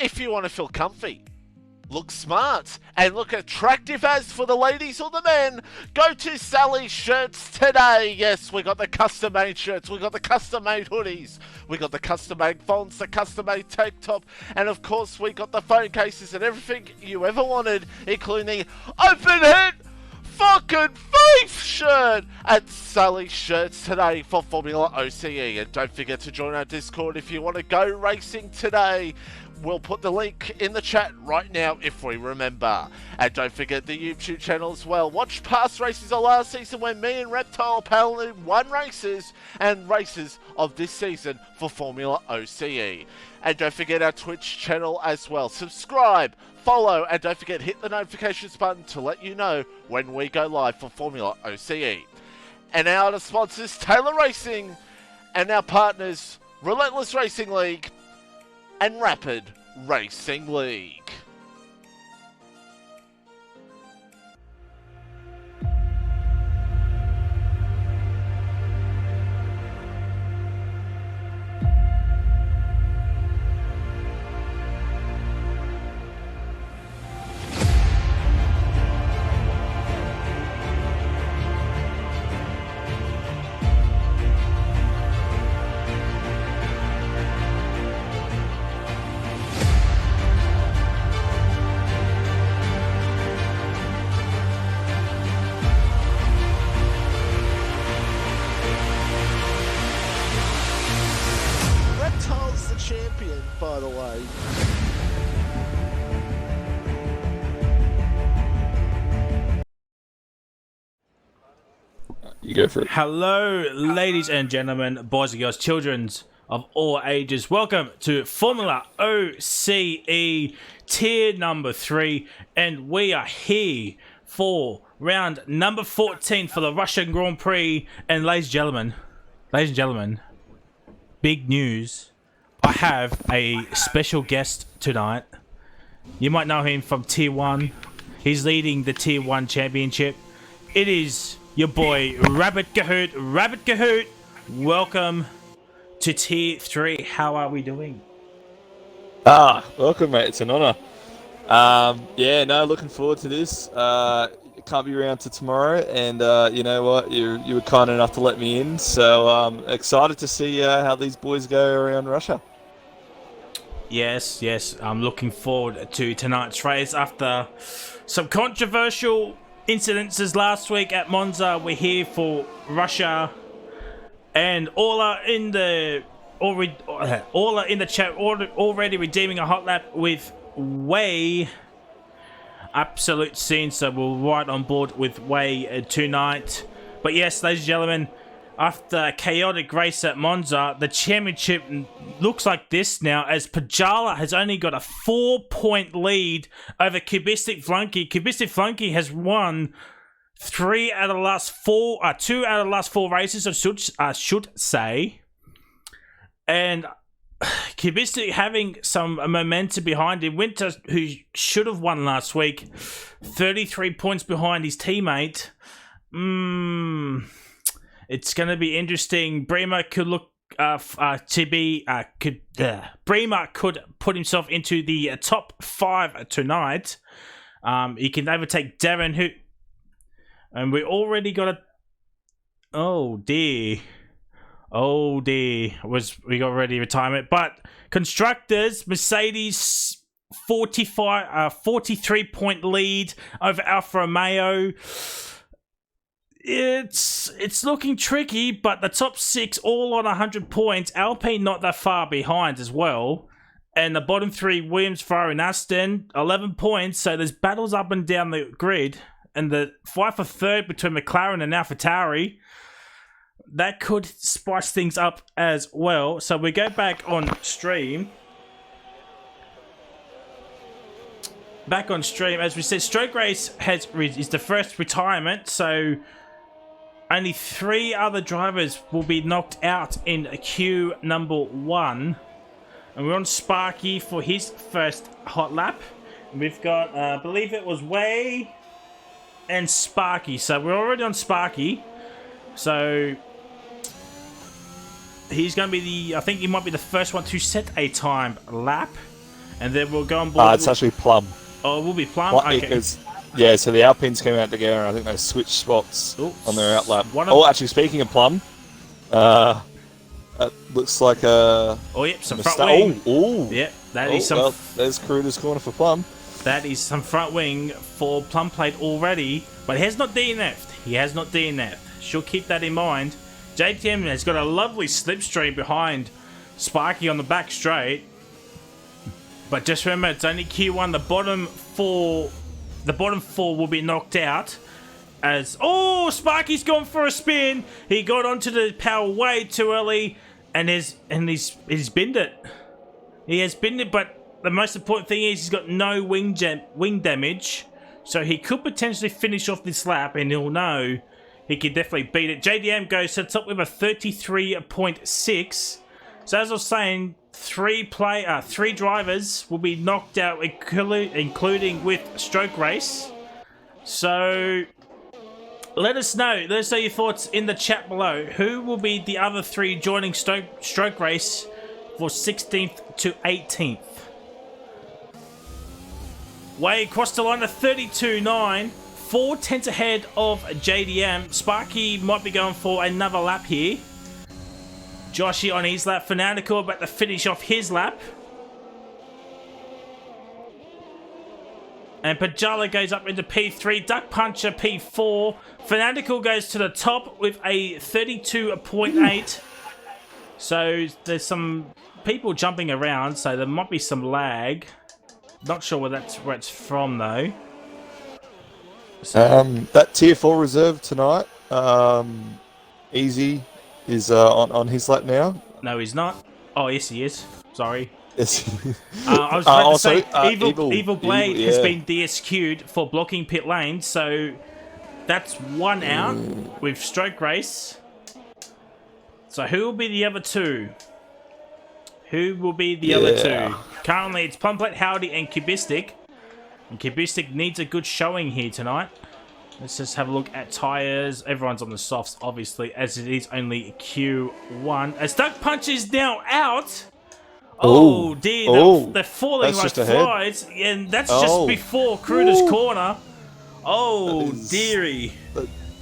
if you want to feel comfy, look smart, and look attractive as for the ladies or the men, go to Sally's Shirts today. Yes, we got the custom-made shirts, we got the custom-made hoodies, we got the custom-made fonts, the custom-made tank top, and of course we got the phone cases and everything you ever wanted, including the open head fucking faith shirt at Sally's Shirts today for Formula OCE. And don't forget to join our Discord if you want to go racing today. We'll put the link in the chat right now if we remember. And don't forget the YouTube channel as well. Watch past races of last season when me and Reptile paddled won races and races of this season for Formula OCE. And don't forget our Twitch channel as well. Subscribe, follow, and don't forget hit the notifications button to let you know when we go live for Formula OCE. And our other sponsors, Taylor Racing, and our partners, Relentless Racing League and Rapid Racing League. Champion, by the way. You go for it. Hello, ladies and gentlemen, boys and girls, children of all ages. Welcome to Formula OCE tier number 3, and we are here for round number 14 for the Russian Grand Prix. And ladies and gentlemen, big news. I have a special guest tonight. You might know him from Tier 1. He's leading the Tier 1 championship. It is your boy, Rabbit Kahoot. Rabbit Kahoot, welcome to Tier 3. How are we doing? Welcome, mate. It's an honour. Looking forward to this. Can't be around to tomorrow, and you know what? You were kind enough to let me in, so excited to see how these boys go around Russia. Yes, I'm looking forward to tonight's race. After some controversial incidences last week at Monza, we're here for Russia, and all are in the chat already redeeming a hot lap with Way. Absolute scene, so we're right on board with Way tonight. But yes, ladies and gentlemen, after a chaotic race at Monza, the championship looks like this now, as Pajala has only got a 4-point lead over Kubistic Flunky. Kubistic Flunky has won 2 out of the last 4 races, I should say. And Kubistic having some momentum behind him. Winter, who should have won last week, 33 points behind his teammate. It's going to be interesting. Bremer could look Bremer could put himself into the top 5 tonight. He can overtake Darren, and we already got a. Oh dear. We got ready retirement, but constructors, Mercedes 43-point lead over Alfa Romeo. It's looking tricky, but the top 6 all on 100 points. Alpine not that far behind as well, and the bottom 3, Williams, Ferrari, and Aston, 11 points. So there's battles up and down the grid, and the fight for third between McLaren and AlphaTauri. That could spice things up as well. So we go back on stream. As we said, Stroke Race is the first retirement. So only 3 other drivers will be knocked out in queue number 1. And we're on Sparky for his first hot lap. And we've got, I believe it was Way and Sparky. So we're already on Sparky. So he's going to be I think he might be the first one to set a time lap. And then we'll go on board. It's actually Plum. Oh, it will be Plum? Okay. Because, yeah, so the Alpines came out together, and I think they switched spots on their outlap. Actually, speaking of Plum, that looks like a... Oh, yep, some front wing. Oh, yep, that is some... Well, there's Cruder's corner for Plum. That is some front wing for Plum Plate already, but he has not DNF'd. He has not DNF'd. She'll keep that in mind. JTM has got a lovely slipstream behind Sparky on the back straight. But just remember, it's only Q1. The bottom four will be knocked out. As Sparky's gone for a spin. He got onto the power way too early, and he's binned it. He has binned it, but the most important thing is he's got no wing damage, so he could potentially finish off this lap, and he'll know he can definitely beat it. JDM goes to the top with a 33.6. So as I was saying, three drivers will be knocked out, including with Stroke Race. So let us know your thoughts in the chat below. Who will be the other three joining Stroke Race for 16th to 18th? Way across the line to 32.9. 4 tenths ahead of JDM. Sparky might be going for another lap here. Joshy on his lap. Fanatical about to finish off his lap. And Pajala goes up into P3. Duck Puncher P4. Fanatical goes to the top with a 32.8. So there's some people jumping around, so there might be some lag. Not sure where it's from though. So. That tier 4 reserve tonight, Easy is on his lap now. No, he's not. Oh, yes, he is. Sorry. Yes. I was about to say, Evil Blade has been DSQ'd for blocking pit lane, so that's one out with Stroke Race. So who will be the other two? Who will be the other two? Currently, it's Plumplate, Howdy, and Cubistic. And Cubistic needs a good showing here tonight. Let's just have a look at tyres. Everyone's on the softs, obviously, as it is only Q1. As Duck Punch is now out. Oh, dear. They're falling like flies. And that's just before Cruder's corner. Oh, dearie.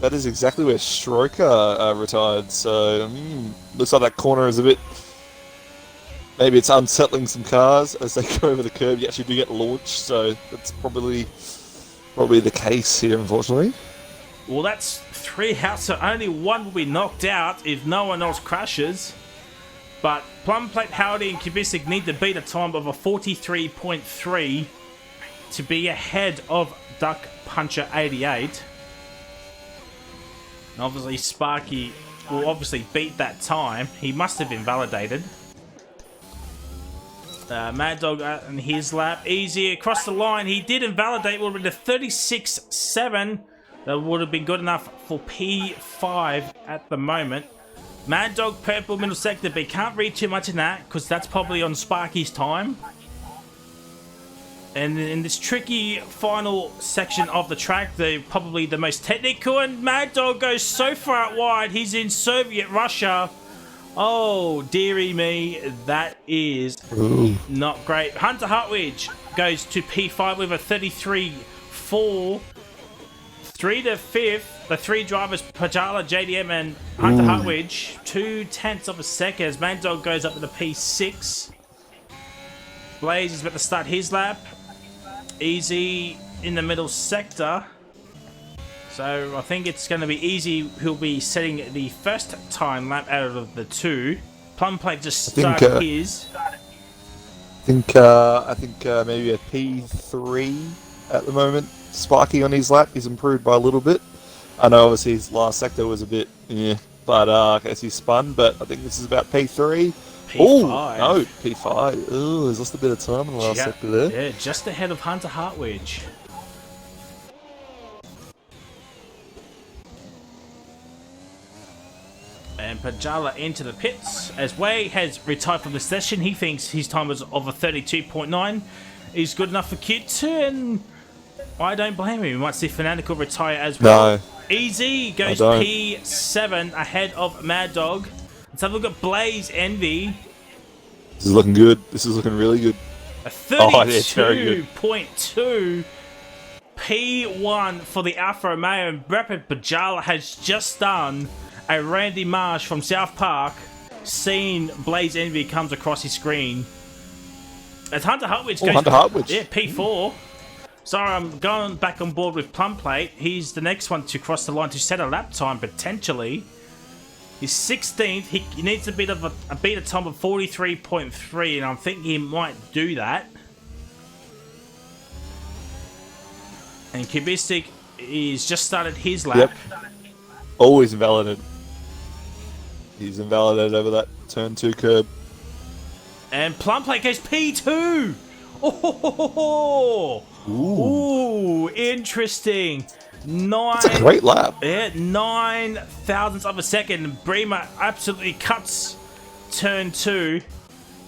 That is exactly where Stroker retired. So, looks like that corner is a bit... Maybe it's unsettling some cars as they go over the curb. You actually do get launched, so that's probably the case here, unfortunately. Well, that's 3 out, so only one will be knocked out if no one else crashes. But Plumplate, Howdy, and Cubistic need to beat a time of a 43.3 to be ahead of Duck Puncher 88. And obviously, Sparky will obviously beat that time. He must have invalidated. Mad Dog in his lap. Easy across the line. He did invalidate. Would have been a 36.7. That would have been good enough for P5 at the moment. Mad Dog purple middle sector, but he can't read too much in that because that's probably on Sparky's time. And in this tricky final section of the track, probably the most technical, and Mad Dog goes so far out wide. He's in Soviet Russia. Oh, dearie me, that is not great. Hunter Hartwich goes to P5 with a 33.4. 3 to 5th, the 3 drivers, Pajala, JDM, and Hunter Hartwich. 2 tenths of a second as Mad Dog goes up to the P6. Blaze is about to start his lap. Easy in the middle sector. So I think it's going to be Easy who'll be setting the first time lap out of the 2. Plumplate just started his. I think maybe a P3 at the moment. Sparky on his lap. He's improved by a little bit. I know obviously his last sector was a bit, but I guess he spun. But I think this is about P3. P5. No, P5. Oh, he's lost a bit of time in the last sector there. Yeah, just ahead of Hunter Hartwich. And Pajala into the pits. As Wei has retired from the session, he thinks his time was of a 32.9. He's good enough for Q2, and I don't blame him. We might see Fanatical retire as well. No. Easy goes P7 ahead of Mad Dog. Let's have a look at Blaze Envy. This is looking good. This is looking really good. A Oh, it's very good. 32.2 P1 for the Alfa Romeo, and Brad Bajala has just done a Randy Marsh from South Park. Seen Blaze Envy comes across his screen. As Hunter Hartwich goes... Hunter Hartwich. Yeah, P4. So I'm going back on board with Plum Plate. He's the next one to cross the line to set a lap time, potentially. He's 16th. He needs a beat a time of 43.3, and I'm thinking he might do that. And Kubistic is just started his lap. Yep. Always invalidated. He's invalidated over that turn 2 curb. And Plum Plate goes P2. Oh, ooh, interesting. It's a great lap. Yeah, 9 thousandths of a second. Bremer absolutely cuts turn 2.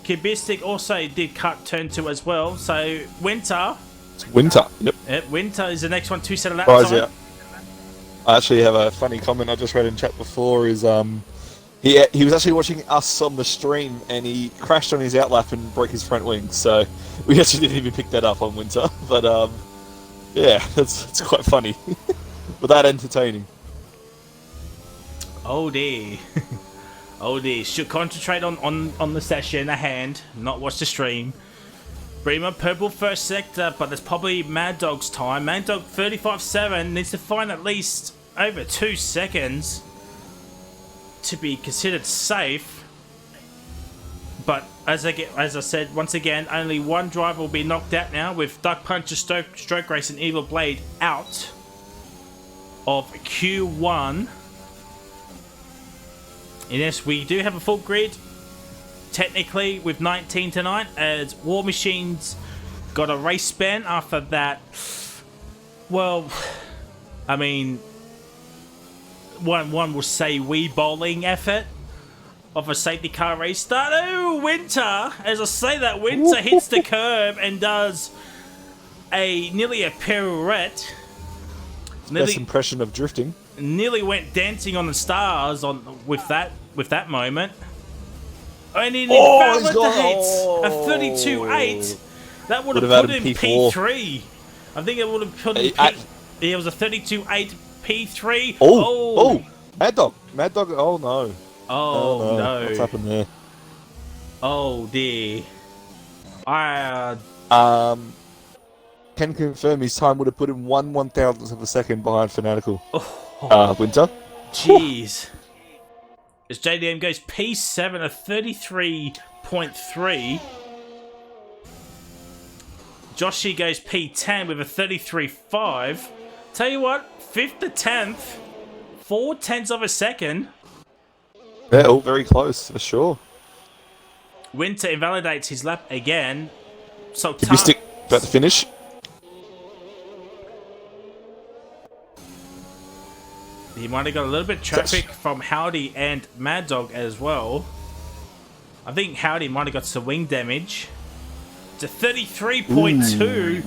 Kubistic also did cut turn 2 as well. So Winter. It's Winter. Yep. Winter is the next one to set a lap Surprise, time. yeah. I actually have a funny comment I just read in chat before. Is he was actually watching us on the stream and he crashed on his outlap and broke his front wing. So we actually didn't even pick that up on Winter. But yeah, it's quite funny, but that entertaining. Oh dear. Oh dear. Should concentrate on the session at hand, not watch the stream. Bremer, purple first sector, but that's probably Mad Dog's time. Mad Dog 35.7 needs to find at least over 2 seconds to be considered safe. But as I said, once again, only one driver will be knocked out now, with Duck Puncher, Stroke Race, and Evil Blade out of Q1. And yes, we do have a full grid, technically, with 19 tonight, as War Machine's got a race ban after that. Well, I mean, one will say wee bowling effort of a safety car restart. Oh, Winter! As I say that, Winter hits the curb and does nearly a pirouette. Best impression of drifting. Nearly went dancing on the stars with that moment. And he invalidates a 32.8. That would have put him P3. I think it would have put him it was a 32.8 P3. Oh, Mad Dog. Oh no. Oh no. What's happened there? Oh dear. Can confirm his time would have put him 1/1000th of a second behind Fanatical. Winter. Jeez. As JDM goes P7 of 33.3. Joshy goes P10 with a 33.5. Tell you what, 5th to 10th, 4/10 of a second. Yeah, all very close for sure. Winter invalidates his lap again. So Kubistic about to finish. He might have got a little bit of traffic from Howdy and Mad Dog as well. I think Howdy might have got some wing damage. It's a 33.2.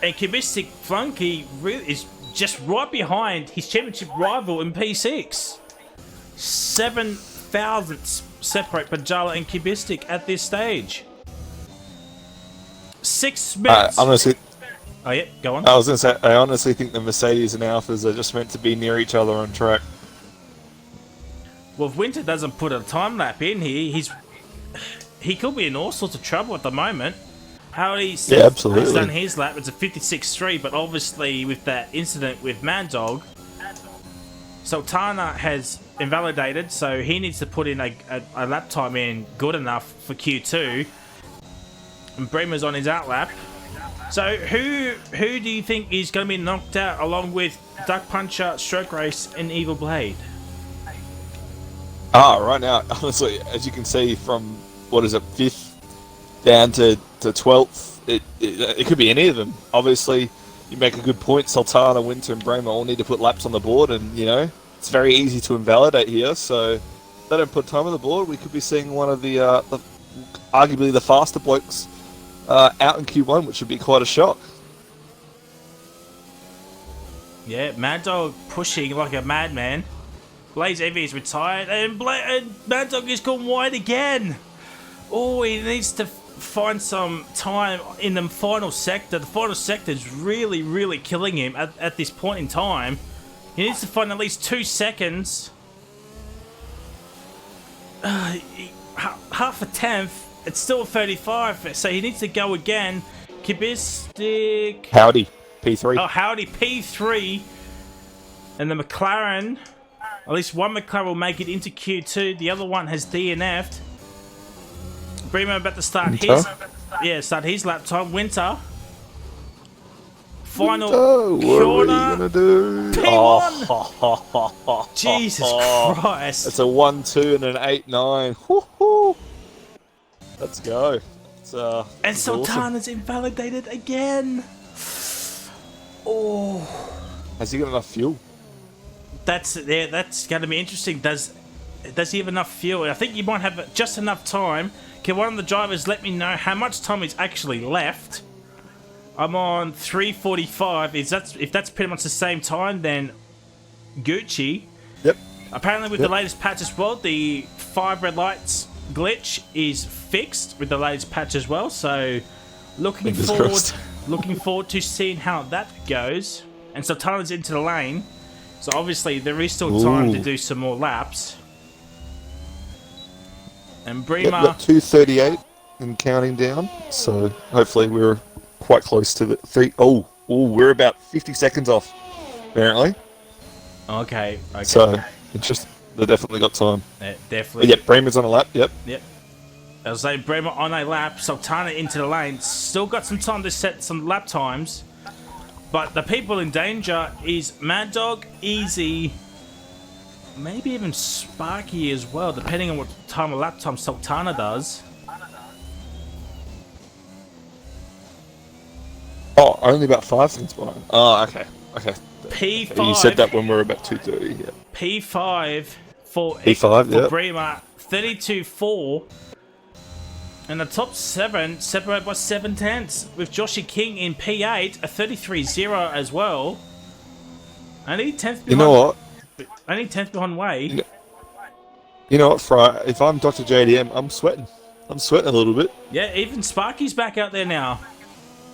And Kubistic Flunky is just right behind his championship rival in P6. 7 thousandths separate Bajala and Kubistic at this stage. 6 minutes. Honestly, oh yeah, go on. I was going to say, I honestly think the Mercedes and Alphas are just meant to be near each other on track. Well, if Winter doesn't put a time lap in here, he could be in all sorts of trouble at the moment. Howdy has done his lap. It's a 56.3, but obviously with that incident with Mad Dog, Sultana has invalidated, so he needs to put in a lap time in good enough for Q2. And Bremer's on his outlap. So who do you think is going to be knocked out along with Duck Puncher, Stroke Race, and Evil Blade? Right now, honestly, as you can see from, what is it, 5th down to 12th, it could be any of them. Obviously, you make a good point, Sultana, Winter, and Bremer all need to put laps on the board, and, you know, it's very easy to invalidate here, so if they don't put time on the board, we could be seeing one of the arguably the faster blokes out in Q1, which would be quite a shock. Yeah, Mad Dog pushing like a madman. Blaze Evie is retired, and Mad Dog is gone wide again. Oh, he needs to find some time in the final sector. The final sector is really, really killing him at this point in time. He needs to find at least 2 seconds. Half a tenth. It's still 35, so he needs to go again. Kubistic. Howdy, P3. Oh, howdy, P3. And the McLaren. At least one McLaren will make it into Q2. The other one has DNF'd. Bremer about to start his lap time. Winter. Final corner. What are you gonna do? P1. Oh. Jesus Christ. It's a 1-2 and an 8-9. Woohoo! Let's go. And Sultana's invalidated again. Oh. Has he got enough fuel? That's going to be interesting. Does he have enough fuel? I think you might have just enough time. Can one of the drivers let me know how much time is actually left? I'm on 3:45. If that's pretty much the same time, then Gucci. Yep. Apparently, with the latest patch as well, the 5 red lights glitch is fixed with the latest patch as well. So, looking forward to seeing how that goes. And Sultana's into the lane, so obviously there is still time to do some more laps. And Bremer. Yep, 2:38 and counting down. So hopefully we're quite close to the 3. Oh, we're about 50 seconds off, apparently. Okay. So it's just they definitely got time. Yeah, definitely. Yep, Bremer's on a lap. Yep. I was saying Bremer on a lap, Sultana into the lane. Still got some time to set some lap times. But the people in danger is Mad Dog, Easy, maybe even Sparky as well, depending on what time of lap time Sultana does. Oh, only about 5 seconds behind. Oh, okay. P5. You said that when we were about 2:30. Yeah. P5 for P5, Bremer, 32.4. And the top 7 separated by 7 tenths, with Joshy King in P8, a 33.0 as well. Only 10th behind. You know what? Only 10th behind Way. You know what, Fry? If I'm Dr. JDM, I'm sweating. I'm sweating a little bit. Yeah, even Sparky's back out there now.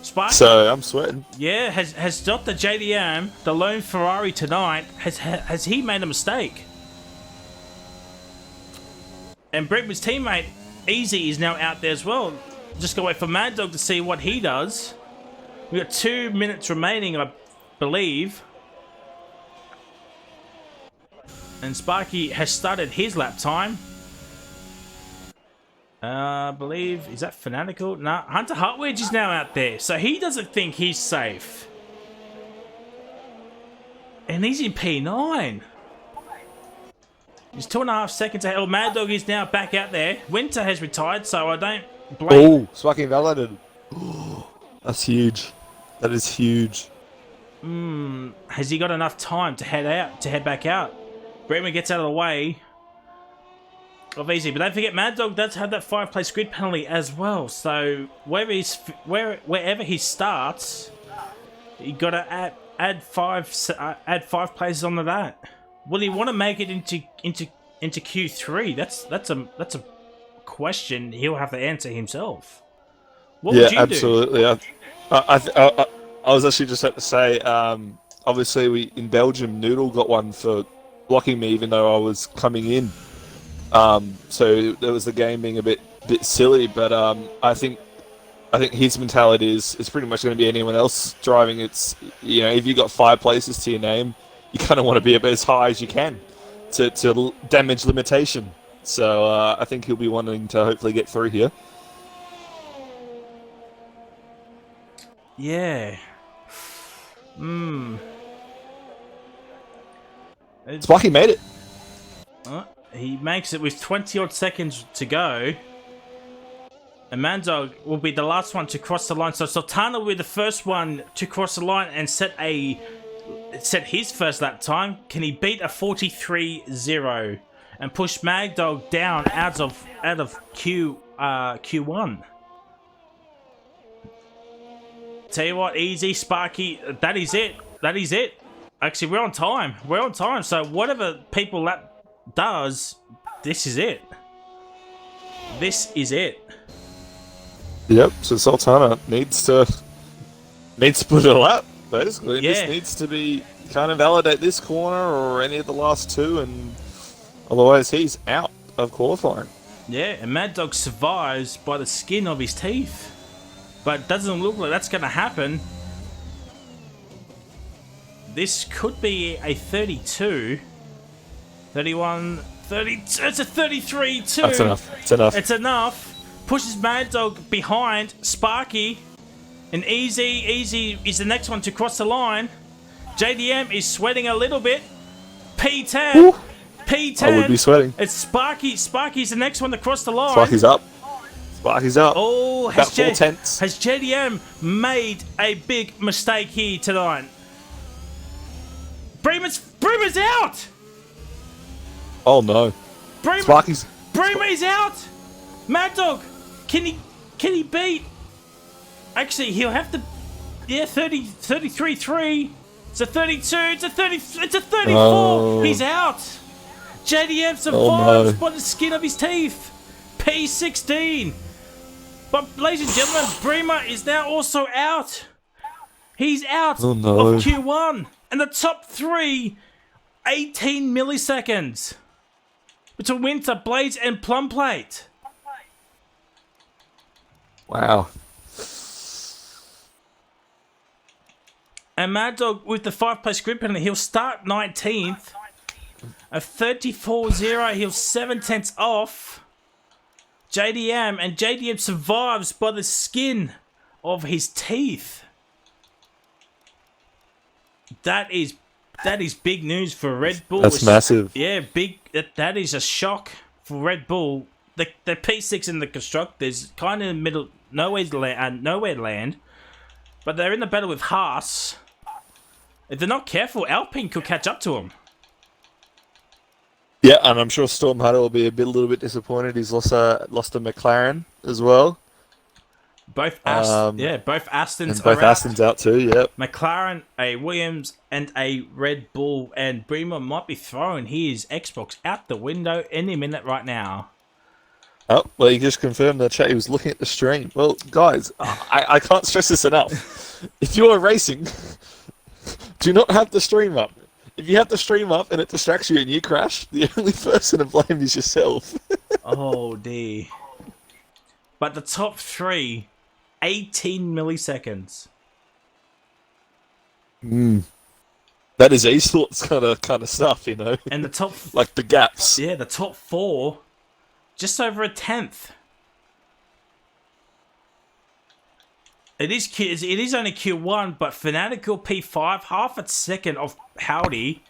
Sparky. So I'm sweating. Yeah, has Dr. JDM, the lone Ferrari tonight, has he made a mistake? And Bremer's teammate Easy is now out there as well. Just gotta wait for Mad Dog to see what he does. We got 2 minutes remaining, I believe. And Sparky has started his lap time. I believe, is that Fanatical? Nah, Hunter Hartwedge is now out there, so he doesn't think he's safe. And he's in P9. He's 2.5 seconds ahead. Oh, Mad Dog is now back out there. Winter has retired, so I don't blame. Oh, Sparky invalidated. That's huge. That is huge. Has he got enough time to head back out? Bremer gets out of the way of Easy, but don't forget Mad Dog does have that 5-place grid penalty as well. So wherever he starts, you got to add 5 places onto that. Will he want to make it into Q3? That's a question he'll have to answer himself. What would you absolutely. I was actually just about to say, obviously in Belgium, Noodle got one for blocking me even though I was coming in. So there was the game being a bit silly, but I think his mentality is pretty much going to be anyone else driving. It's, you know, if you got 5 places to your name, you kind of want to be as high as you can to damage limitation. So I think he'll be wanting to hopefully get through here. Yeah. Sparky made it. He makes it with 20-odd seconds to go. And Mad Dog will be the last one to cross the line. So Sultana will be the first one to cross the line and set his first lap time. Can he beat a 43.0 and push Mad Dog down out of Q1? Tell you what, Easy, Sparky, that is it. That is it. Actually, we're on time. We're on time. So whatever people lap does, this is it. This is it. Yep. So Sultana needs to put it up. Basically, Yeah. this needs to be kind of validate this corner or any of the last two, and otherwise he's out of qualifying. Yeah, and Mad Dog survives by the skin of his teeth. But it doesn't look like that's going to happen. This could be a 32. 31, 32. It's a 33 too. That's enough. It's enough. It's enough. Pushes Mad Dog behind Sparky. And Easy is the next one to cross the line. JDM is sweating a little bit. P10. Ooh. P10. I would be sweating. It's Sparky. Sparky's the next one to cross the line. Sparky's up. Sparky's up. Oh, about 4/10. Has JDM made a big mistake here tonight? Bremer's out. Oh no. Sparky's. Bremer is out. Mad Dog, can he beat? Actually, he'll have to. Yeah, 33-3. It's a 32. It's a 30. It's a 34. Oh. He's out. JDM survives Oh, no. by the skin of his teeth. P16. But, ladies and gentlemen, Bremer is now also out. He's out Oh, no. of Q1. And the top three, 18 milliseconds. Between Winter, Blades, and Plum Plate. Wow. And Mad Dog with the 5-place grid penalty, he'll start 19th. A 34-0, he'll 7/10 off. JDM survives by the skin of his teeth. That is big news for Red Bull. That's massive. Yeah, big. That is a shock for Red Bull. The P6 and the constructors kind of in the middle, nowhere to land, but they're in the battle with Haas. If they're not careful, Alpine could catch up to them. Yeah, and I'm sure Storm Hunter will be a little bit disappointed. He's lost a McLaren as well. Both Astons And both are out. Aston's out too. Yep. McLaren, a Williams, and a Red Bull, and Bremer might be throwing his Xbox out the window any minute right now. Oh, well, he just confirmed in the chat he was looking at the stream. Well, guys, I can't stress this enough. If you are racing, do not have the stream up. If you have the stream up and it distracts you and you crash, the only person to blame is yourself. Oh, dear. But the top three, 18 milliseconds. That is esports kind of stuff, you know. And the top... Like the gaps. Yeah, the top four, just over a 10th. It is only Q1, but Fanatical P5, half a second off Howdy.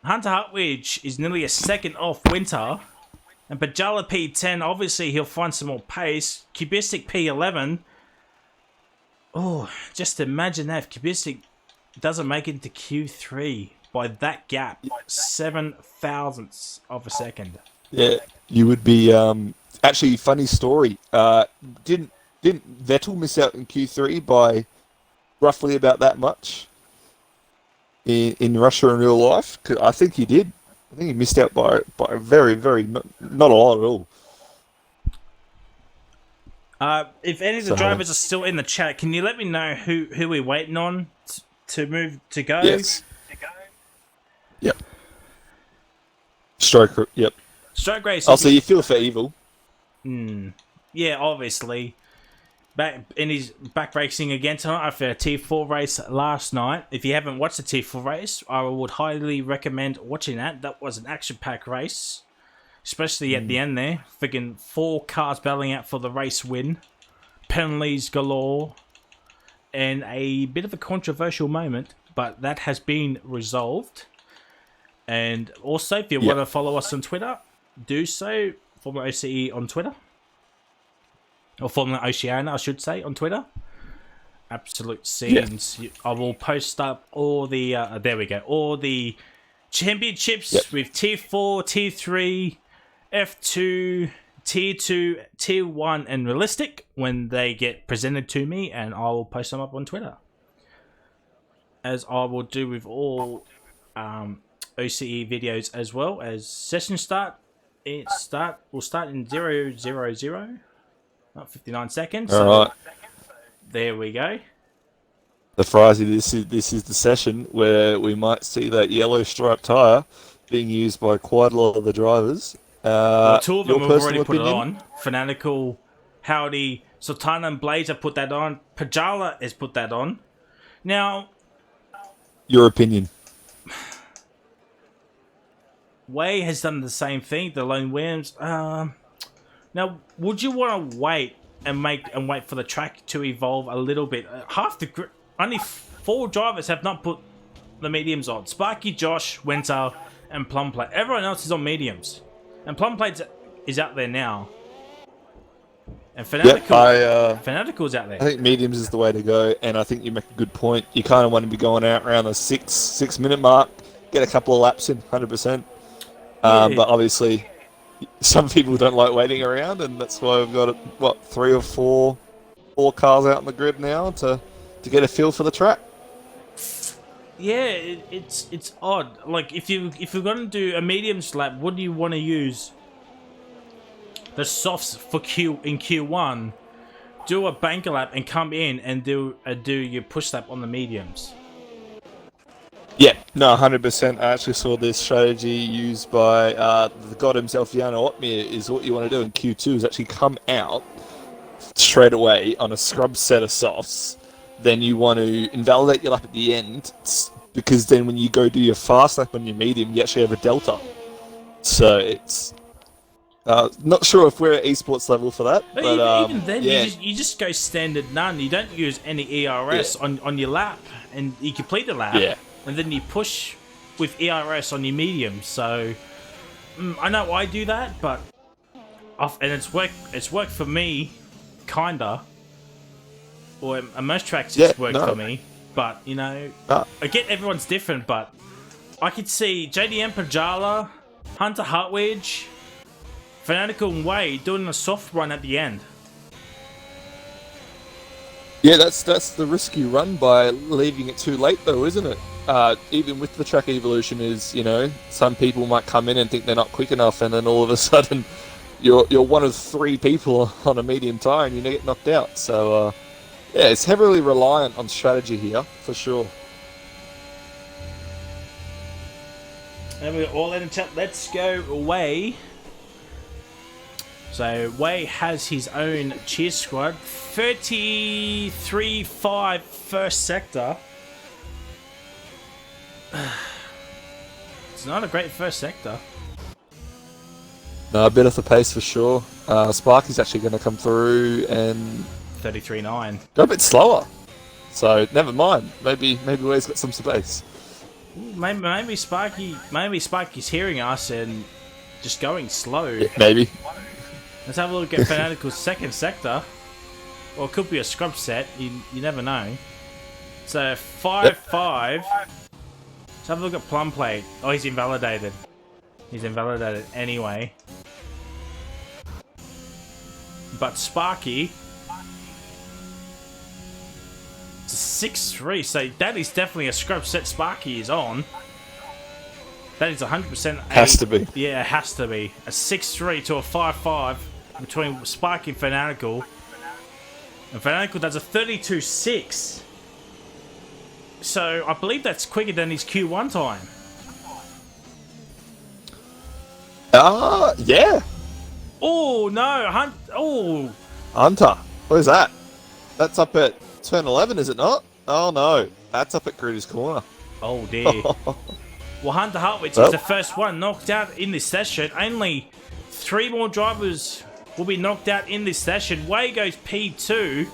Hunter Hartwich is nearly a second off Winter. And Bajala P10, obviously he'll find some more pace. Cubistic P11. Oh, just imagine that if Cubistic doesn't make it into Q3 by that gap. 7 thousandths of a second. Yeah, you would be... Actually, funny story. Didn't Vettel miss out in Q3 by roughly about that much in Russia in real life? 'Cause I think he did. I think he missed out by a very, very not a lot at all. If any of the drivers are still in the chat, can you let me know who we're waiting on to move to go? Yes. Yep. Stroke. Yep. Stroke race. Also, you feel for evil. Yeah, obviously. Back racing again tonight after a T4 race last night. If you haven't watched the T4 race, I would highly recommend watching that. That was an action-packed race, especially at the end there. Freaking 4 cars battling out for the race win, penalties galore, and a bit of a controversial moment, but that has been resolved. And also, if you want to follow us on Twitter, do so. FormulaOCE on Twitter. Or Formula Oceania, I should say, on Twitter. Absolute scenes. Yeah. I will post up all the... there we go. All the championships with Tier 4, Tier 3, F2, Tier 2, Tier 1, and Realistic when they get presented to me, and I will post them up on Twitter. As I will do with all OCE videos as well. As session start, will start in 000. Not 59 seconds. All So right. there we go. The Frizy, this is the session where we might see that yellow striped tyre being used by quite a lot of the drivers. Well, two of them your have already personal put it opinion? on. Fanatical, Howdy, Sultana and Blaze have put that on. Pajala has put that on. Now, Your opinion. Way has done the same thing. The Lone Williams. Now, would you want to wait and wait for the track to evolve a little bit? Only 4 drivers have not put the mediums on. Sparky, Josh, Winter, and Plumplate. Everyone else is on mediums, and Plumplate is out there now. And Fanatical's out there. I think mediums is the way to go, and I think you make a good point. You kind of want to be going out around the 6 minute mark, get a couple of laps in, 100%. But obviously, some people don't like waiting around, and that's why we've got 3 or 4 cars out on the grid now to get a feel for the track. Yeah, it's odd. Like if you're gonna do a mediums lap, what do you want to use? The softs for Q1. Do a banker lap and come in and do your push lap on the mediums. Yeah, no, 100%. I actually saw this strategy used by the god himself, Jano Otmir, is what you want to do in Q2 is actually come out straight away on a scrub set of softs. Then you want to invalidate your lap at the end, because then when you go do your fast lap on your medium, you actually have a delta. So it's... not sure if we're at esports level for that, but even then, yeah. you just go standard none. You don't use any ERS on your lap, and you complete the lap. Yeah. And then you push with ERS on your medium. So I know I do that, but and it's worked for me, kinda. Or most tracks it's worked for me, but you know, again everyone's different. But I could see JDM Pajala, Hunter Hartwidge, Fanatical and Way doing a soft run at the end. Yeah, that's the risk you run by leaving it too late, though, isn't it? Even with the track evolution, is some people might come in and think they're not quick enough, and then all of a sudden you're one of 3 people on a medium tire and you get knocked out. So yeah, it's heavily reliant on strategy here for sure. And we're all in the chat. Let's go Way. So Way has his own cheer squad. 33.5 first sector. It's not a great first sector. No, a bit off the pace for sure. Sparky's actually going to come through and 33.9. go a bit slower. So never mind. Maybe Way's got some space. Maybe Sparky's hearing us and just going slow. Yeah, maybe. Let's have a look at Fanatical's second sector. Or it could be a scrub set. You never know. So 5.5. Let's have a look at Plumplate. Oh, he's invalidated. He's invalidated anyway. But Sparky, it's a 6.3. So that is definitely a scrub set Sparky is on. That is 100%. Has to be. Yeah, it has to be. A 6.3 to a 5.5 between Sparky and Fanatical. And Fanatical does a 32.6. So I believe that's quicker than his Q1 time. Yeah. Oh no, Hunter. What is that? That's up at turn 11, is it not? Oh no, that's up at Gruder's corner. Oh dear. Well, Hunter Hartwich is the first one knocked out in this session. Only 3 more drivers will be knocked out in this session. Way goes P2.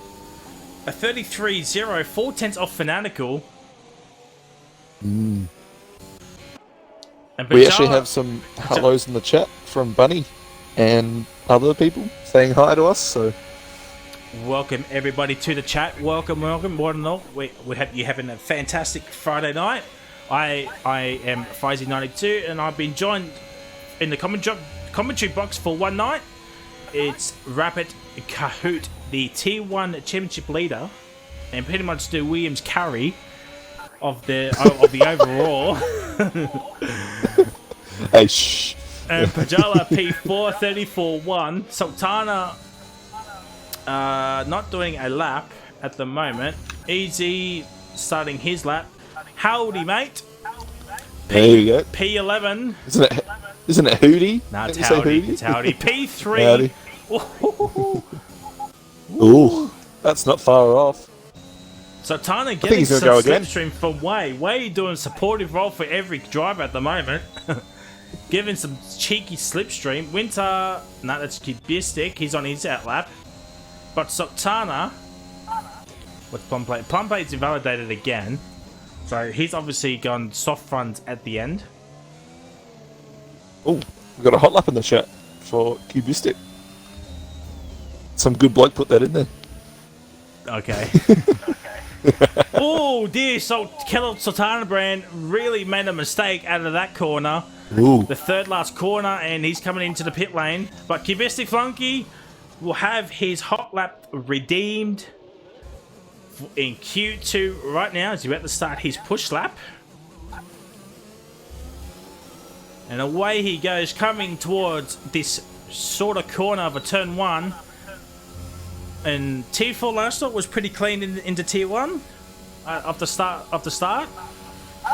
A 33.0, 4/10 off Fanatical. And We actually have some hellos in the chat from Bunny and other people saying hi to us. So welcome everybody to the chat. Welcome. What and all. We have you having a fantastic Friday night. I am Frizy92 and I've been joined in the commentary box for one night. It's Rapid Kahoot, the T1 Championship leader, and pretty much the Williams carry of the overall. Hey, shh. And Pajala P4 34.1. Sultana not doing a lap at the moment. Easy starting his lap. Howdy, mate. There you go. P11. Isn't it Hootie? No, it's Didn't you say Howdy. Hootie? It's Howdy. P3. Howdy. Ooh, that's not far off. So Tana think getting he's some gonna go again. slipstream from Way. Way doing a supportive role for every driver at the moment. Giving some cheeky slipstream. Winter, no, that's Kubistic. He's on his outlap. But Sultana, what's Plumplate? Plumplate's invalidated again. So he's obviously gone soft runs at the end. Oh, we've got a hot lap in the chat for Cubistic. Some good bloke put that in there. Okay. Oh dear, so Kellogg Sultana brand really made a mistake out of that corner. Ooh. The third last corner, and he's coming into the pit lane. But Kubistic Flunky will have his hot lap redeemed in Q2 right now as he's about to start his push lap. And away he goes, coming towards this sort of corner of a turn 1. And Tier 4 last stop was pretty clean into Tier 1 of the start.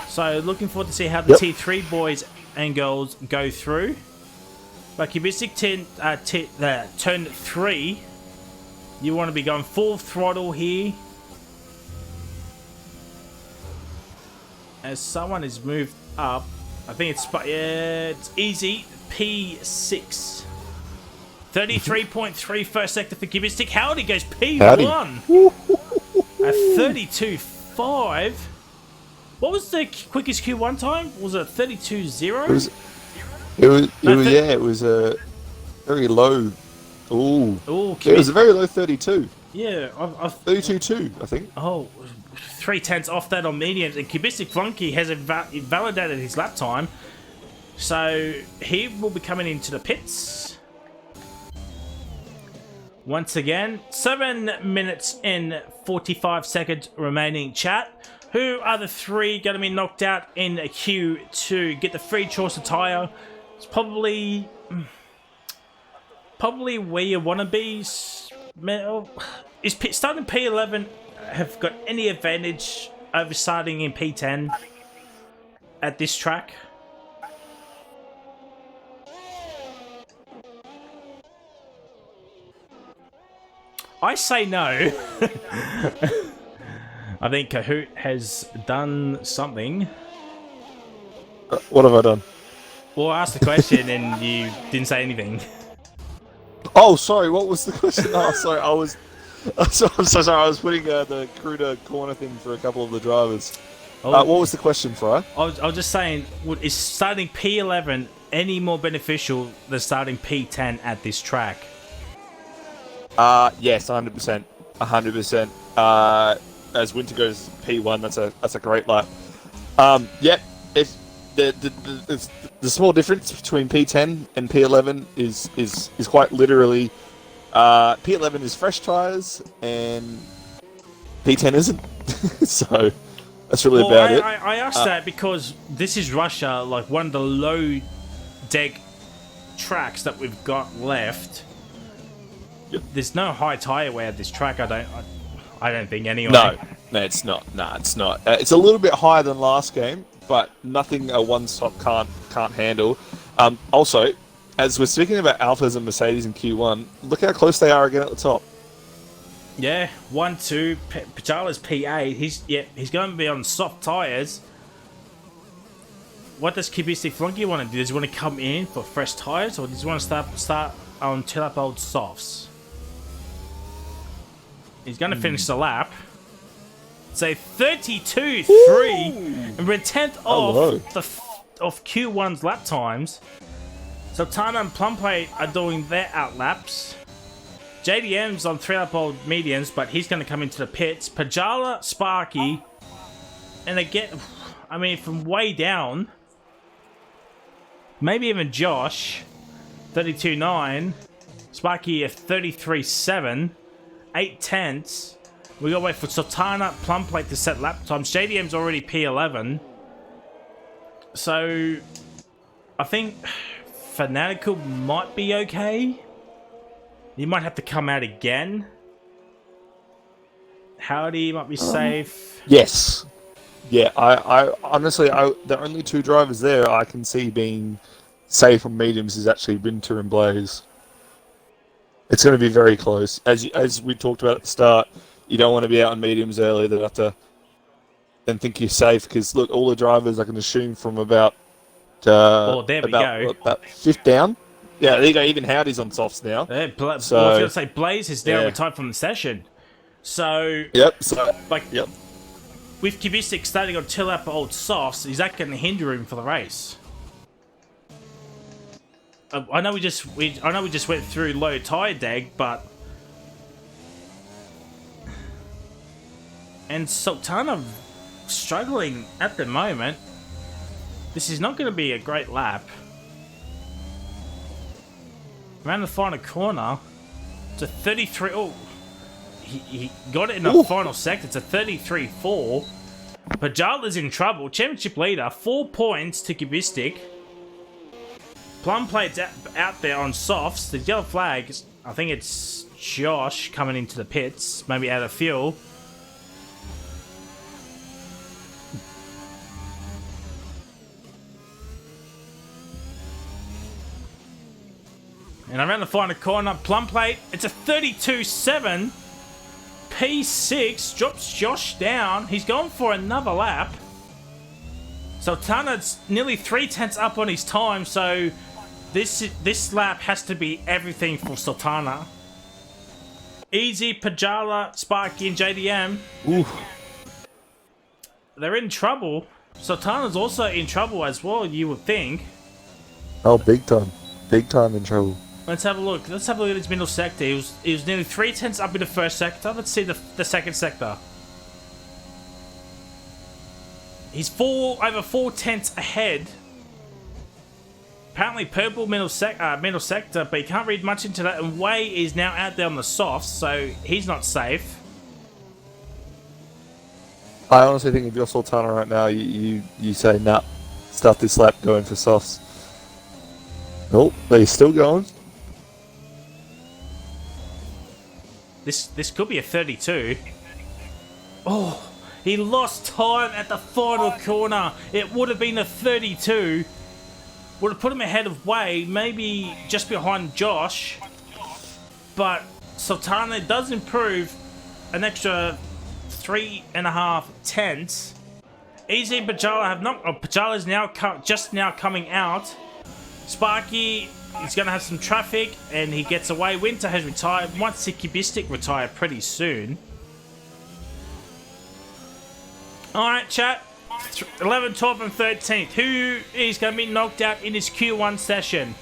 So looking forward to see how the Tier 3 boys and girls go through. But Kubistic turn 3, you want to be going full throttle here. As someone has moved up, I think it's easy. P6. 33.3 first sector for Kubistic. Howdy goes P1. At 32.5. What was the quickest Q1 time? Was it 32.0? It was a very low. Ooh. Oh, It was a very low 32. yeah. 32.2, I think. Oh, 0.3 off that on mediums, and Kubistic Flunky has invalidated his lap time, so he will be coming into the pits. Once again, 7 minutes and 45 seconds remaining. Chat, who are the 3 going to be knocked out in Q2? Get the free choice of tyre. It's probably where you want to be. Is starting P11 have got any advantage over starting in P10 at this track? I say no. I think Kahoot has done something. What have I done? Well, I asked the question and you didn't say anything. Oh, sorry. What was the question? Oh, sorry. I'm so sorry. I was putting the cruder corner thing for a couple of the drivers. What was the question, Fry? I was just saying, is starting P11 any more beneficial than starting P10 at this track? Yes, 100%. 100%. As Winter goes P1, that's a great lap. Yep. If the small difference between P10 and P11 is quite literally, P11 is fresh tyres and P10 isn't. So that's really about it. I asked that because this is Russia, like one of the low deck tracks that we've got left. Yep. There's no high tyre wear at this track. I don't think anyway. No, it's not. No, it's not. It's a little bit higher than last game, but nothing a one-stop can't handle. Also, as we're speaking about Alphas and Mercedes in Q1, look how close they are again at the top. Yeah, 1-2. Pajala's P8. He's going to be on soft tyres. What does Kubistic Flunky want to do? Does he want to come in for fresh tyres, or does he want to start on 2-lap old softs? He's going to finish the lap. So 32.3, and we're 10th off Q1's lap times. So Tana and Plumplate are doing their outlaps. JDM's on 3-lap old mediums, but he's going to come into the pits. Pajala, Sparky, and again, I mean, from way down, maybe even Josh, 32.9, Sparky at 33.7, 8/10. We got to wait for Sultana, Plumplate to set lap times. JDM's already P11. So, I think Fanatical might be okay. He might have to come out again Howdy might be safe. Yes. Yeah, I honestly, the only two drivers there I can see being safe on mediums is actually Winter and Blaze. It's going to be very close. As we talked about at the start, you don't want to be out on mediums early. They have to then think you're safe because look, all the drivers I can assume from about There we go. About fifth down. Yeah, there you go. Even Howdy's on softs now. Yeah, So- I was going to say Blaze is now Yeah. retired from the session. So, Yep. So like, with Kubistic starting on 2 lap old softs, is that going to hinder him for the race? I know we just went through low tire dag, but and Sultana struggling at the moment. This is not going to be a great lap. Around the final corner, it's a 33. Oh, he got it in the final sector. It's a 33.4. Pajala's in trouble. Championship leader, 4 points to Kubistic. Plum plate's out there on softs. The yellow flag, I think it's Josh coming into the pits, maybe out of fuel. And around the final corner, Plum plate, it's a 32.7. P6 drops Josh down. He's gone for another lap. Sultana's nearly 3/10 up on his time, so this lap has to be everything for Sultana. Easy, Pajala, Sparky, and JDM. Ooh. They're in trouble. Sultana's also in trouble as well, you would think. Oh, big time in trouble. Let's have a look. Let's have a look at his middle sector. He was nearly 3/10 up in the first sector. Let's see the second sector. He's over 4/10 ahead. Apparently purple middle sector, but you can't read much into that. And Wei is now out there on the softs, so he's not safe. I honestly think if you're Sultana right now, you say, nah, start this lap going for softs. Nope, they're still going. This could be a 32. Oh, he lost time at the final corner. It would have been a 32. Would have put him ahead of Wei, maybe just behind Josh. But Sultana does improve an extra 3.5 tenths. Easy and Pajala have not. Oh, Pajala's now just now coming out. Sparky is going to have some traffic, and he gets away. Winter has retired. Once Kubistic retire pretty soon. All right, chat. 11, 12, and 13th. Who is going to be knocked out in his Q1 session?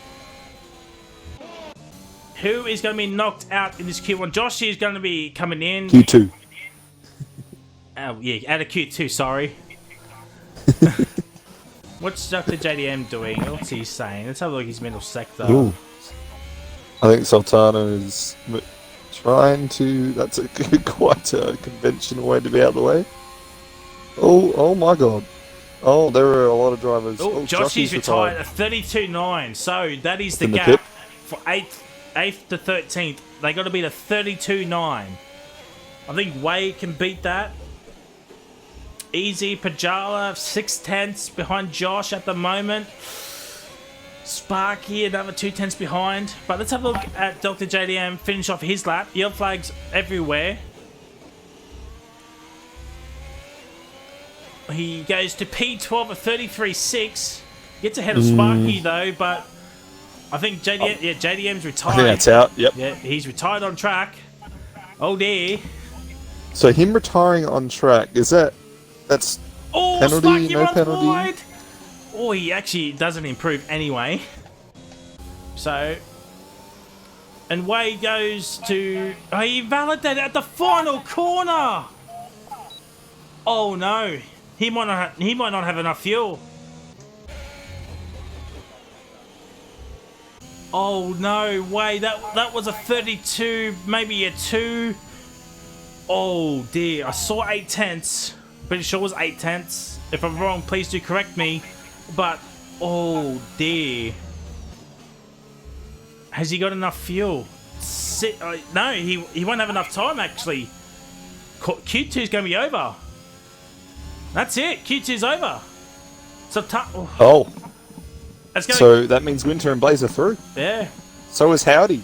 Who is going to be knocked out in this Q1? Josh is going to be coming in. Q2. Oh, yeah, out of Q2, sorry. What's Dr. JDM doing? What's he saying? Let's have a look at his middle sector. Ooh. I think Sultana is trying to... That's quite a conventional way to be out of the way. Oh my god. Oh, there are a lot of drivers. Oh, Joshy's retired at 32.9. So that is the In the gap pit. for 8th to 13th. They got to be the 32.9. I think Wei can beat that. Easy, Pajala, 6/10 behind Josh at the moment. Sparky, another 2/10 behind. But let's have a look at Dr. JDM finish off his lap. Yellow flags everywhere. He goes to P12 at 33.6. Gets ahead of Sparky though, but I think JDM's retired. I think that's out, yep. Yeah, he's retired on track. Oh dear. So him retiring on track, that's Oh, penalty, Sparky no runs penalty? wide. Oh, he actually doesn't improve anyway. So, and Wei goes to... Oh, he validated at the final corner. Oh no, he might not have enough fuel. Oh no, Wei, that was a 32, maybe a 2. Oh dear, I saw 8/10. Pretty sure it was 8/10. If I'm wrong, please do correct me. But, oh dear. Has he got enough fuel? No, he won't have enough time actually. Q2's going to be over. That's it. Q2's over. So, Oh, it's gonna, so that means Winter and Blaze are through. yeah. So is Howdy.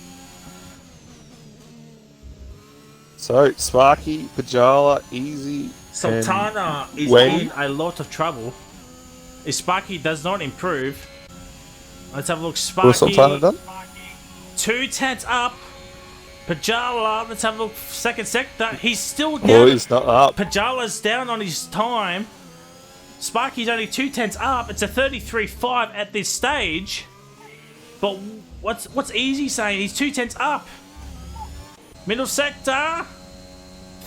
So, Sparky, Pajala, Easy, Sultana is Way. in a lot of trouble. If Sparky does not improve, let's have a look. What's Sparky, Sultana done? 2 tenths up. Pajala, let's have a look. Second sector, he's still down. Oh, he's not up. Pajala's down on his time. Sparky's only 2 tenths up. It's a 33.5 at this stage. But what's Easy saying? He's 2 tenths up. Middle sector,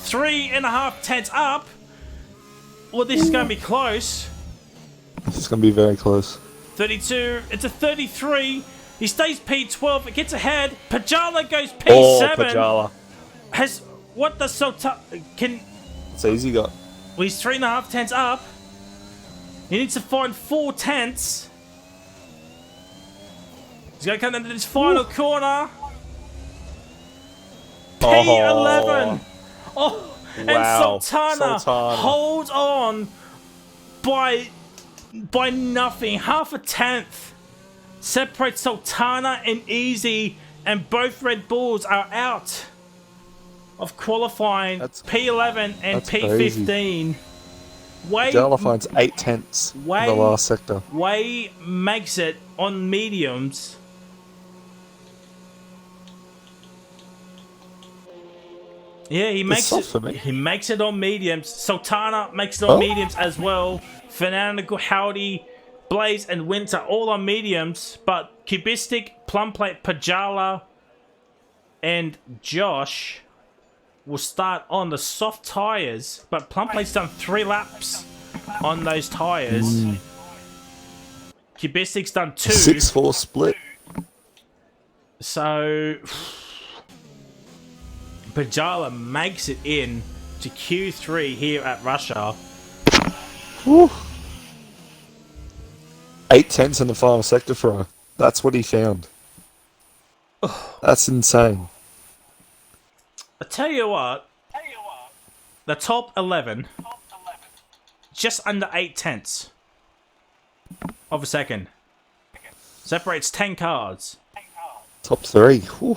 3.5 tenths up. Well, this is going to be close. This is going to be very close. 32. It's a 33. He stays P12. It gets ahead. Pajala goes P7. Oh, Pajala. What does Sultana can? It's Easy got. Well, he's 3.5 tenths up. He needs to find 4 tenths. He's going to come into this final corner. P11. Oh, and Wow. Sultana holds on by nothing. Half a tenth separates Sultana and Easy, and both Red Bulls are out of qualifying. P11 and P15. Crazy. Way Pajala finds 8 tenths in the last sector. Way makes it on mediums. Yeah, he makes it. For me. He makes it on mediums. Sultana makes it on mediums as well. Fernando, Howdy, Blaze, and Winter all on mediums. But Cubistic, Plumplate, Pajala, and Josh will start on the soft tires. But Plumplate's done 3 laps on those tires. Cubistic's done 2. 6-4 split. So Pajala makes it in to Q3 here at Russia. Whew. 8 tenths in the final sector for her. That's what he found. That's insane. I tell you what, the top 11, just under 8 tenths of a second. Separates 10 cars. Top 3. Whew.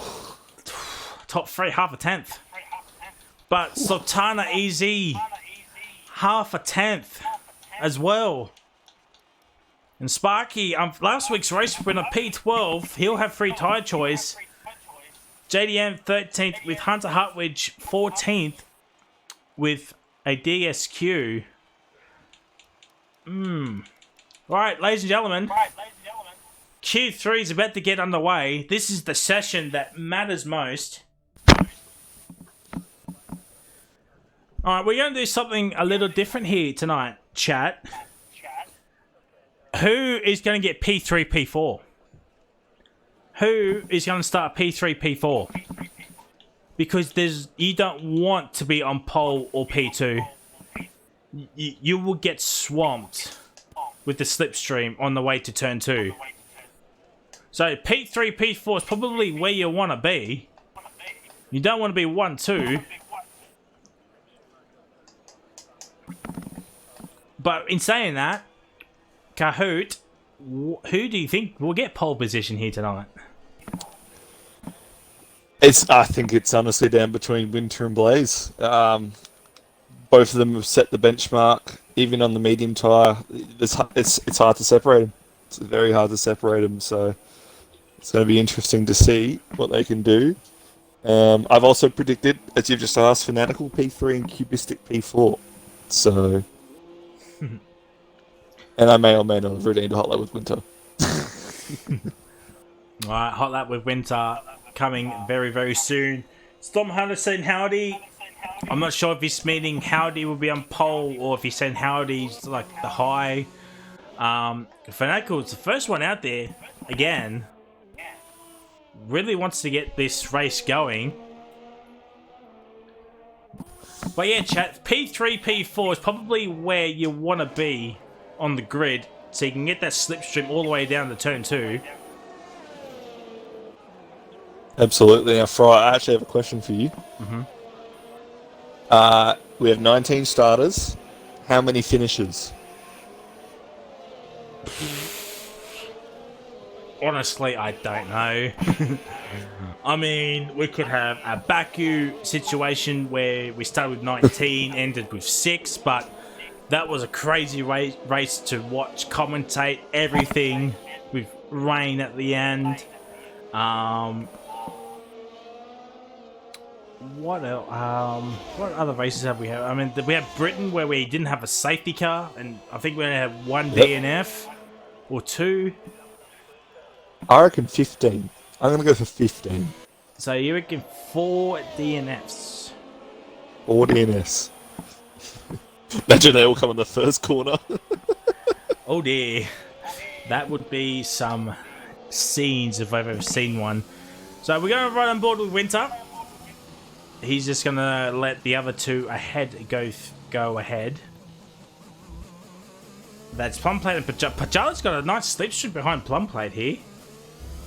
Top 3, half a tenth. But Sultana Easy, half a tenth as well. And Sparky, last week's race winner P12, he'll have free tyre choice. JDM 13th with Hunter Hutwidge 14th with a DSQ. Right, ladies and gentlemen. Q3 is about to get underway. This is the session that matters most. Alright, we're going to do something a little different here tonight, chat. Who is going to get P3, P4? Who is going to start P3, P4? Because you don't want to be on pole or P2. You will get swamped with the slipstream on the way to turn 2. So P3, P4 is probably where you want to be. You don't want to be 1, 2. But in saying that, Kahoot, who do you think will get pole position here tonight? I think it's honestly down between Winter and Blaze. Both of them have set the benchmark, even on the medium tyre. It's hard to separate them. It's very hard to separate them, so it's going to be interesting to see what they can do. I've also predicted, as you've just asked, Fanatical P3 and Cubistic P4. So... And I may or may not have redeemed a Hot Lap with Winter. Alright, Hot Lap with Winter coming very, very soon. Storm Hunter saying Howdy. I'm not sure if he's meaning Howdy will be on pole or if he's saying Howdy's like the high. Fanatical is the first one out there. Again. Really wants to get this race going. But yeah, chat, P3, P4 is probably where you want to be on the grid, so you can get that slipstream all the way down to turn 2. Absolutely. Now, Fry, I actually have a question for you. We have 19 starters. How many finishes? Honestly, I don't know. I mean, we could have a Baku situation where we started with 19, ended with 6, but that was a crazy race to watch, commentate everything with rain at the end. What else? What other races have we had? I mean, we have Britain where we didn't have a safety car, and I think we only had one DNF or 2. I reckon 15. I'm going to go for 15. So you reckon 4 DNFs? 4 DNS. Imagine they all come in the first corner. Oh dear. That would be some scenes if I've ever seen one. So we're going to run on board with Winter. He's just going to let the other 2 ahead go ahead. That's Plumplate and Pajala's got a nice slipstream behind Plumplate here.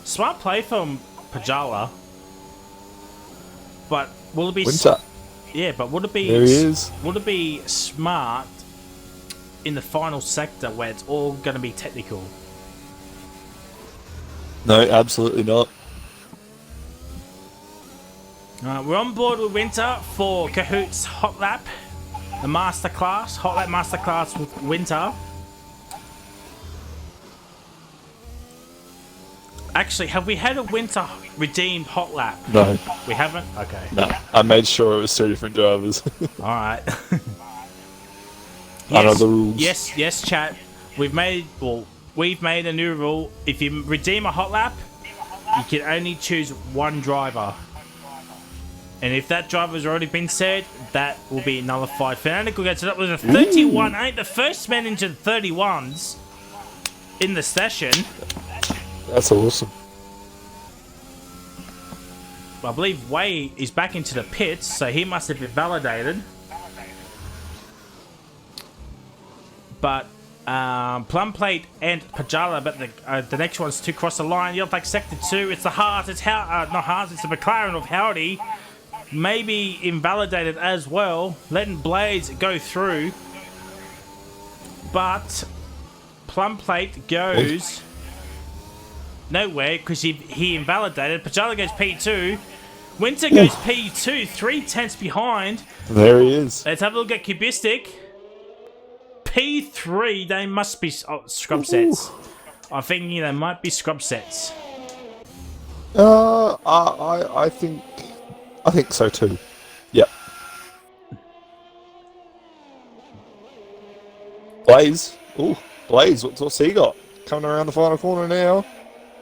Smart play from Pajala. But will it be... Winter. Yeah, but would it be... There he is. Would it be smart in the final sector where it's all going to be technical? No, absolutely not. We're on board with Winter for Kahoot's Hot Lap, the masterclass, Hot Lap masterclass with Winter. Actually, have we had a Winter redeemed Hot Lap? No. We haven't? Okay. No. I made sure it was 2 different drivers. Alright. I know the rules. Yes, chat. We've made a new rule. If you redeem a Hot Lap, you can only choose one driver. And if that driver's already been said, that will be nullified. Fanatical gets it up with a 31. Ain't the first man into the 31s in the session. That's awesome. I believe Wei is back into the pits, so he must have been validated. But Plumplate and Pajala, but the next one's to cross the line. You'll take sector 2. It's the Haas. It's not Haas. It's the McLaren of Howdy. Maybe invalidated as well. Letting Blades go through, but Plumplate goes nowhere because he invalidated. Pajala goes P2. Winter goes P2. 3/10 behind. There he is. Let's have a look at Cubistic. P3. They must be scrub sets. I'm thinking they might be scrub sets. I think so too. Yep. Blaze. Ooh, Blaze. What's he got? Coming around the final corner now.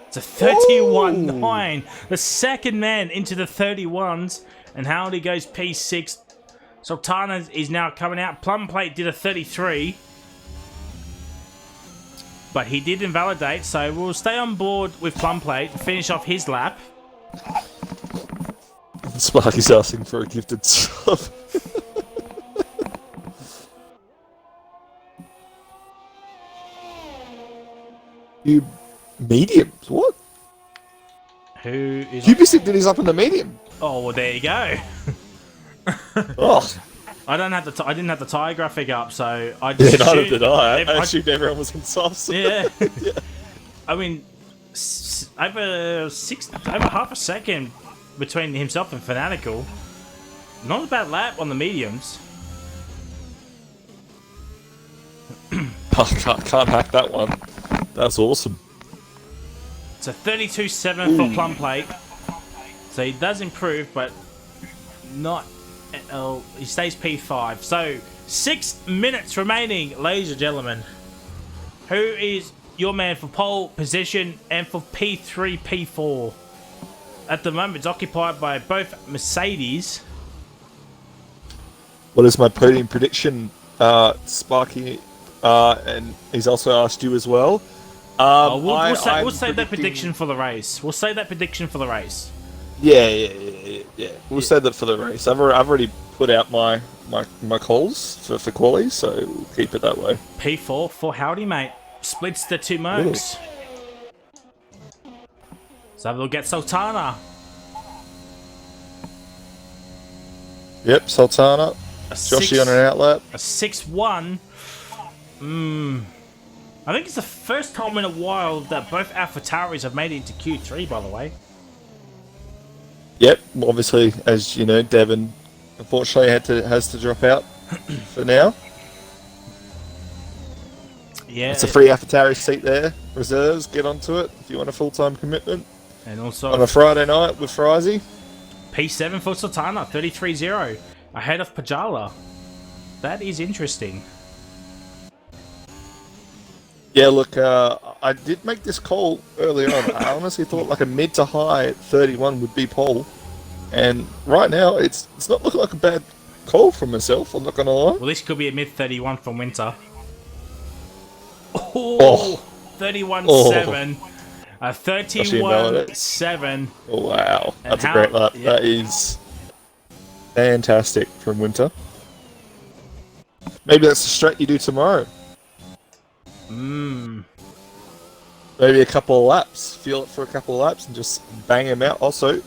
It's a 31.9. The second man into the 31s. And Howdy goes P6. Sultana is now coming out. Plumplate did a 33. But he did invalidate, so we'll stay on board with Plumplate and finish off his lap. Sparky's asking for a gifted sub. You mediums? What? Who is... Cubistic did his up in the medium. Oh, well, there you go. Oh. I didn't have the tire graphic up, so I just neither did I. I assumed everyone was in softs. Yeah. Yeah. I mean, over half a second between himself and Fanatical. Not a bad lap on the mediums. Can't hack that one. That's awesome. It's a 32.7 for Plumplate. So he does improve, but not... he stays P5. So, 6 minutes remaining, ladies and gentlemen. Who is your man for pole position and for P3, P4? At the moment, it's occupied by both Mercedes. What is my podium prediction, Sparky? And he's also asked you as well. We'll save that prediction for the race. We'll save that prediction for the race. Yeah. We'll save that for the race. I've already put out my calls for qualies, so we'll keep it that way. P4 for Howdy, mate. Splits the 2 Mercs. So we'll get Sultana. Yep, Sultana. Joshy on an outlap. A 6-1. I think it's the first time in a while that both AlphaTauris have made it into Q3, by the way. Yep, obviously, as you know, Devon unfortunately has to drop out for now. Yeah, it's a free AlphaTauri seat there. Reserves, get onto it if you want a full-time commitment. And also on a Friday night with Frizy. P7 for Sultana, 33-0, ahead of Pajala. That is interesting. Yeah, look, I did make this call earlier on. I honestly thought like a mid to high 31 would be pole. And right now, it's not looking like a bad call from myself, I'm not going to lie. Well, this could be a mid 31 from Winter. Oh, 31-7. 31-7. Oh, wow. That's a great lap. Yeah. That is fantastic from Winter. Maybe that's the straight you do tomorrow. Maybe a couple of laps. Feel it for a couple of laps and just bang them out. Also,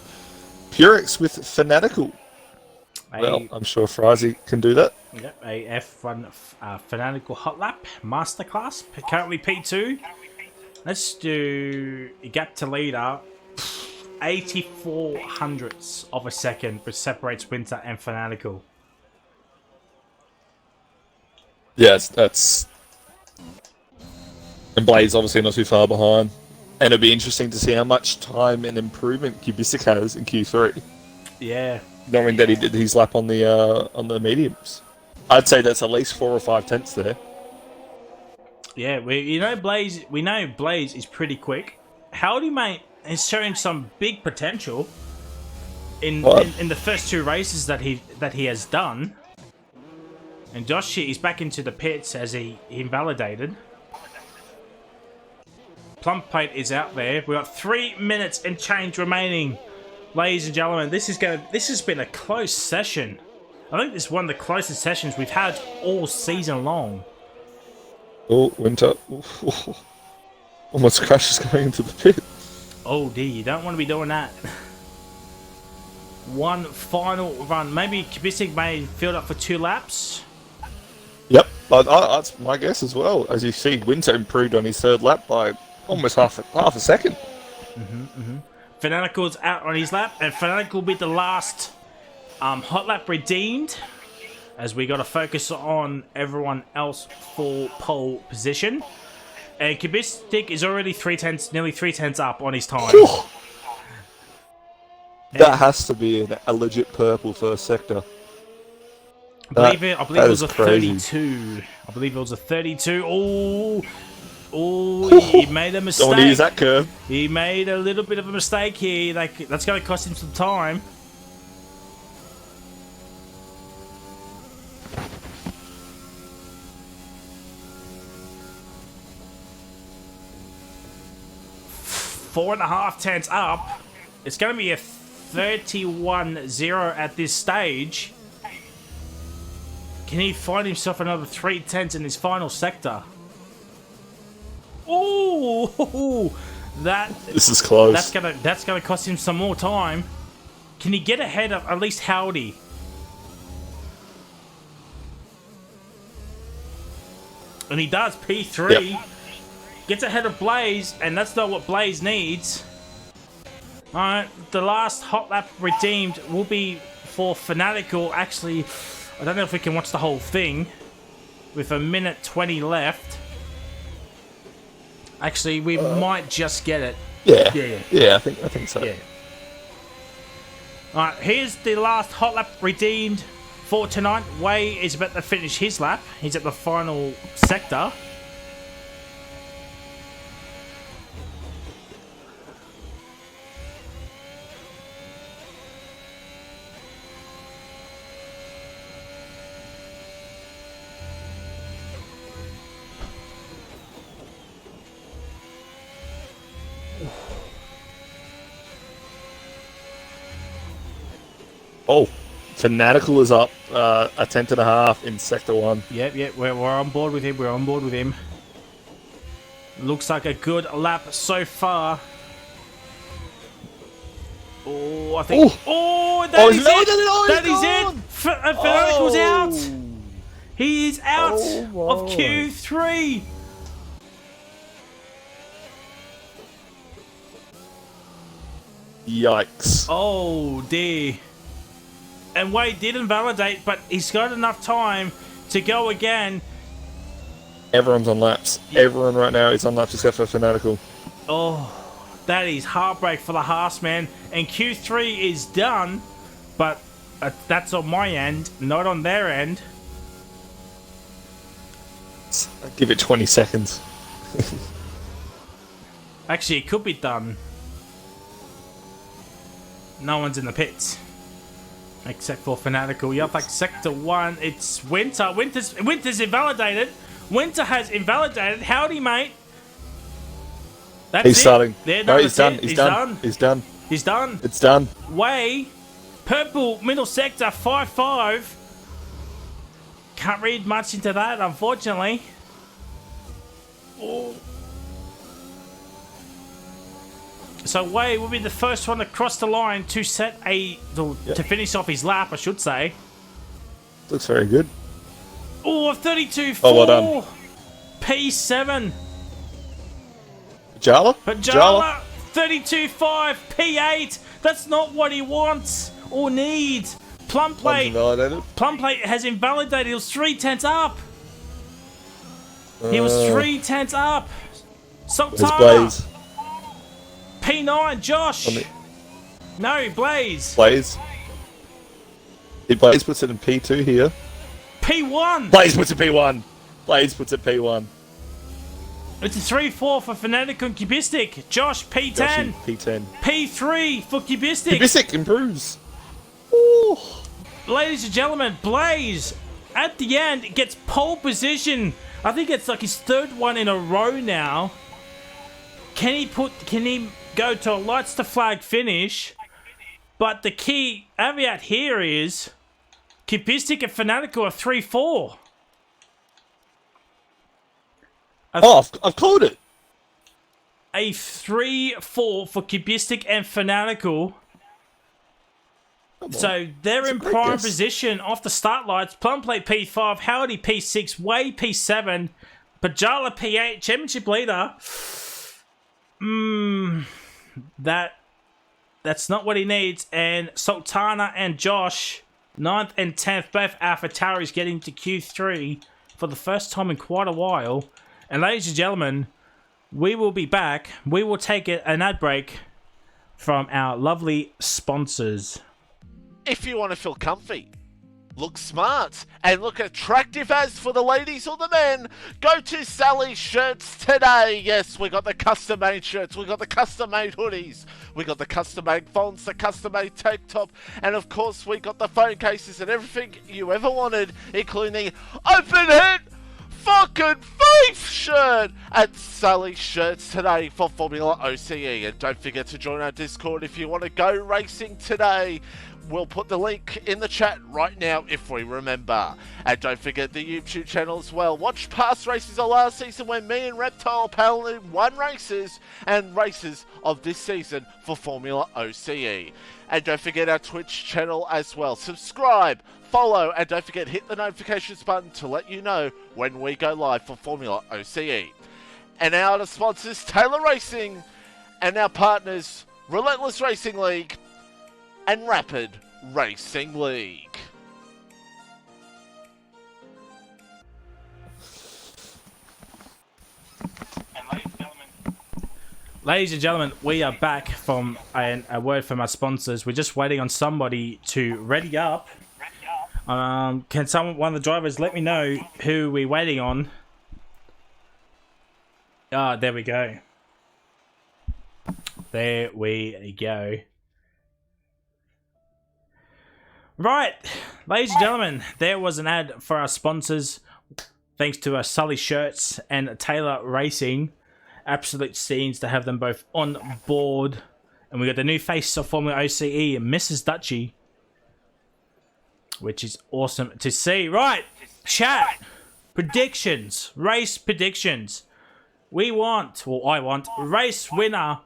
Purex with Fanatical. Well, I'm sure Frizy can do that. Yep, a F1 Fanatical Hot Lap Masterclass. Currently P2. Let's do gap to leader. 84 hundredths of a second, which separates Winter and Fanatical. Yes, that's... And Blaze obviously not too far behind. And it'll be interesting to see how much time and improvement Kubisik has in Q3. Yeah. Knowing that he did his lap on the mediums. I'd say that's at least 4 or 5 tenths there. Yeah, we know Blaze is pretty quick. Howdy, mate, is showing some big potential in the first 2 races that he has done. And Josh is back into the pits as he invalidated. Plum plate is out there. We've got 3 minutes and change remaining. Ladies and gentlemen, this has been a close session. I think this is one of the closest sessions we've had all season long. Oh, Winter. Almost crashes going into the pit. Oh dear, you don't want to be doing that. One final run. Maybe Kubisik may field up for 2 laps. Yep, that's my guess as well. As you see, Winter improved on his 3rd lap by almost half a second. Fanatical's out on his lap, and Fanatical will be the last hot lap redeemed, as we got to focus on everyone else for pole position. And Kubisik is already nearly 3 tenths up on his time. That has to be a legit purple first sector. I believe it was a 32. I believe it was a 32. Oh, he made a mistake. Don't want to use that curve. He made a little bit of a mistake here. That's going to cost him some time. Four and a half tenths up. It's going to be a 31-0 at this stage. Can he find himself another 3 tenths in his final sector? Oh, this is close. That's gonna cost him some more time. Can he get ahead of at least Howdy? And he does. P3 gets ahead of Blaze, and that's not what Blaze needs. All right, the last hot lap redeemed will be for Fanatical. Actually, I don't know if we can watch the whole thing with a minute 20 left. Actually, we might just get it. Yeah, I think so. Yeah. Alright, here's the last hot lap redeemed for tonight. Wei is about to finish his lap. He's at the final sector. Oh, Fanatical is up a tenth and a half in Sector 1. Yep, we're on board with him. Looks like a good lap so far. Oh, I think. That is it. That is it. Fanatical's out. He is out of Q3. Yikes. Oh dear. And Wade did invalidate, but he's got enough time to go again. Everyone's on laps. Everyone right now is on laps except for Fanatical. Oh, that is heartbreak for the Haas, man. And Q3 is done, but that's on my end, not on their end. I'll give it 20 seconds. Actually, it could be done. No one's in the pits. Except for Fanatical. Yep, like Sector 1, it's Winter. Winter's invalidated. Winter has invalidated. Howdy, mate. That's He's starting. There, no, he's done. it. He's done. He's done. He's done. It's done. Way. Purple, middle sector, 5-5. Can't read much into that, unfortunately. Oh. So Way will be the first one to cross the line to set to finish off his lap, I should say. Looks very good. Oh, 32-4. Oh, well done. P7. Jala? Jala, 32-5. P8. That's not what he wants or needs. Plumplate has invalidated. He was 3/10 up. He was 3/10 up. Sultana. P9, Josh. No, Blaze. Blaze puts it in P2 here. P1. Blaze puts it P1. Blaze puts it P1. It's a 3-4 for Fnatic and Cubistic. Josh, P10. P10. P3 for Cubistic. Cubistic improves. Ooh. Ladies and gentlemen, Blaze, at the end, gets pole position. I think it's like his third one in a row now. Can he go to a lights to flag finish? But the key caveat here is Cubistic and Fanatical are 3-4. I've called it. A 3-4 for Cubistic and Fanatical. So they're in prime position off the start lights. Plumplate P5, Howdy P6, Way P7, Pajala P8, championship leader. That's not what he needs. And Sultana and Josh, 9th and 10th, both AlphaTauris getting to Q3 for the first time in quite a while. And ladies and gentlemen, we will be back. We will take an ad break from our lovely sponsors. If you want to feel comfy, look smart, and look attractive as for the ladies or the men, go to Sally's Shirts today. Yes, we got the custom-made shirts, we got the custom-made hoodies, we got the custom-made fonts, the custom-made tank top, and of course we got the phone cases and everything you ever wanted, including the open head fucking faith shirt at Sally's Shirts today for Formula OCE. And don't forget to join our Discord if you want to go racing today. We'll put the link in the chat right now if we remember. And don't forget the YouTube channel as well. Watch past races of last season when me and Reptile paddled won races and races of this season for Formula OCE. And don't forget our Twitch channel as well. Subscribe, follow, and don't forget hit the notifications button to let you know when we go live for Formula OCE. And our other sponsors, Taylor Racing, and our partners, Relentless Racing League and Rapid Racing League. Ladies and gentlemen, we are back from a word from our sponsors. We're just waiting on somebody to ready up. Can one of the drivers let me know who we're waiting on? There we go. There we go. Right, ladies and gentlemen, there was an ad for our sponsors. Thanks to Sully Shirts and Taylor Racing. Absolute scenes to have them both on board. And we got the new face of Formula OCE, Mrs. Dutchy. Which is awesome to see. Right, chat. Predictions. Race predictions. I want, race winner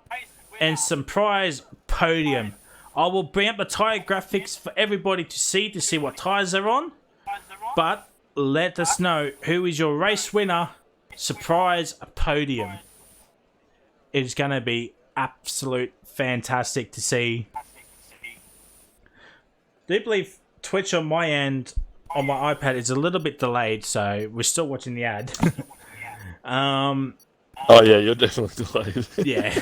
and some prize podium. I will bring up the tyre graphics for everybody to see what tyres are on. But let us know who is your race winner surprise podium. It is going to be absolute fantastic to see. I do believe Twitch on my end, on my iPad, is a little bit delayed, so we're still watching the ad. Oh yeah, you're definitely delayed. Yeah.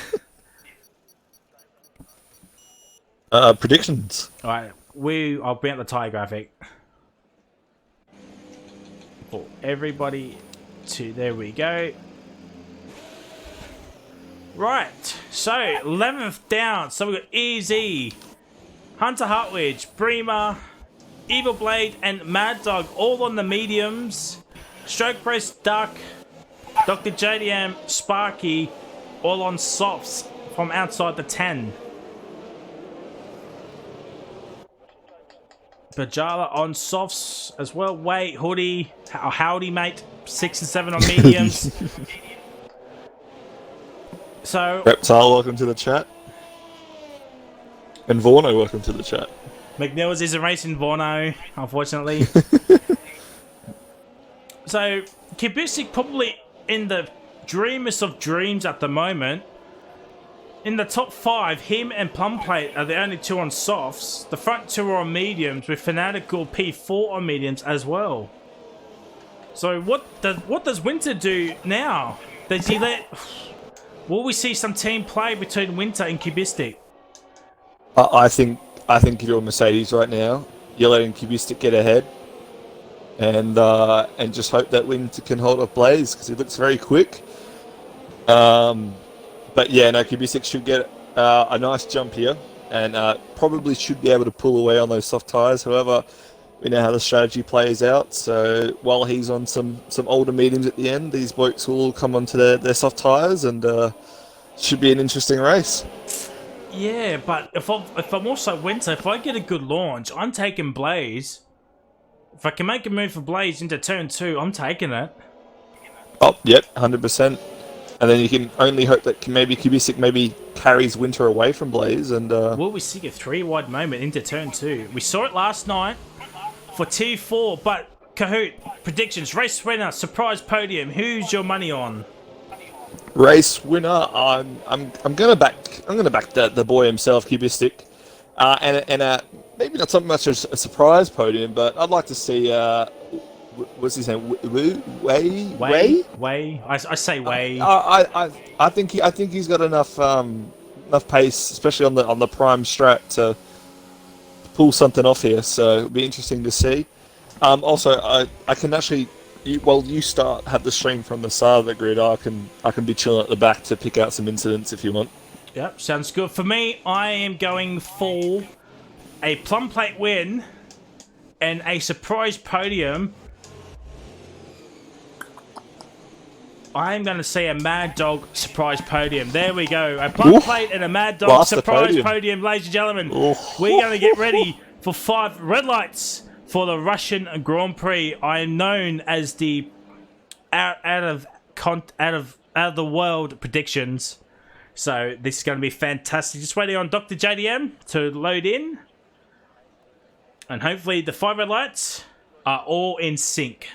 Predictions. Alright, I'll bring up the tyre graphic. For everybody to, there we go. Right, so 11th down. So we've got Easy, Hunter Hartwich, Bremer, Evil Blade, and Mad Dog all on the mediums. Stroke Press, Duck, Dr. JDM, Sparky, all on softs from outside the 10. Bajala on softs as well. Wait, Hoodie, howdy mate, 6 and 7 on mediums. So Reptile, welcome to the chat. And Vorno, welcome to the chat. McNeils isn't racing Vorno, unfortunately. So Kibusik probably in the dreamiest of dreams at the moment. In the top 5, him and Plumplate are the only 2 on softs. The front 2 are on mediums, with Fanatical P4 on mediums as well. So what does Winter do now? Does he let? Will we see some team play between Winter and Cubistic? I think if you're Mercedes right now, you're letting Cubistic get ahead, and just hope that Winter can hold off Blaze because he looks very quick. But yeah, no, Cubistic should get a nice jump here, and probably should be able to pull away on those soft tyres. However, we know how the strategy plays out. So while he's on some older mediums at the end, these blokes will all come onto their soft tyres, and should be an interesting race. Yeah, but if I'm also Winter, if I get a good launch, I'm taking Blaze. If I can make a move for Blaze into turn 2, I'm taking it. Oh, yep, 100%. And then you can only hope that maybe Cubistic maybe carries Winter away from Blaze, and will we see a 3-wide moment into turn 2? We saw it last night for T4, but Kahoot, predictions, race winner, surprise podium. Who's your money on? race winner. I'm gonna back the boy himself, Cubistic, and maybe not so much as a surprise podium, but I'd like to see what's his name? Way. I say Way. I think he's got enough pace, especially on the prime strat, to pull something off here. So it'll be interesting to see. Also, I can actually, while you have the stream from the side of the grid, I can be chilling at the back to pick out some incidents if you want. Yep, sounds good. For me, I am going for a plum plate win and a surprise podium. I am going to see a Mad Dog surprise podium. There we go. A plum plate and a Mad Dog surprise podium, ladies and gentlemen. We're going to get ready for 5 red lights for the Russian Grand Prix. I am known as the out of the world predictions. So this is going to be fantastic. Just waiting on Dr. JDM to load in. And hopefully the 5 red lights are all in sync.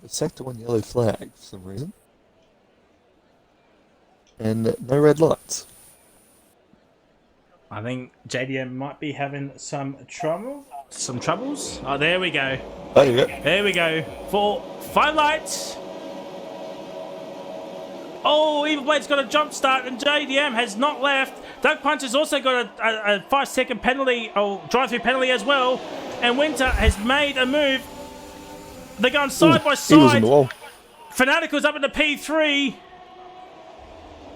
A sector 1 yellow flag for some reason. And no red lights. I think JDM might be having some troubles. Oh, there we go. There you go. There we go. For 5 lights. Oh, Evil Blade's got a jump start and JDM has not left. Duck Punch has also got a 5-second penalty, or drive-through penalty as well. And Winter has made a move. They're going side by side. He was in the wall. Fanatical's up in the P3.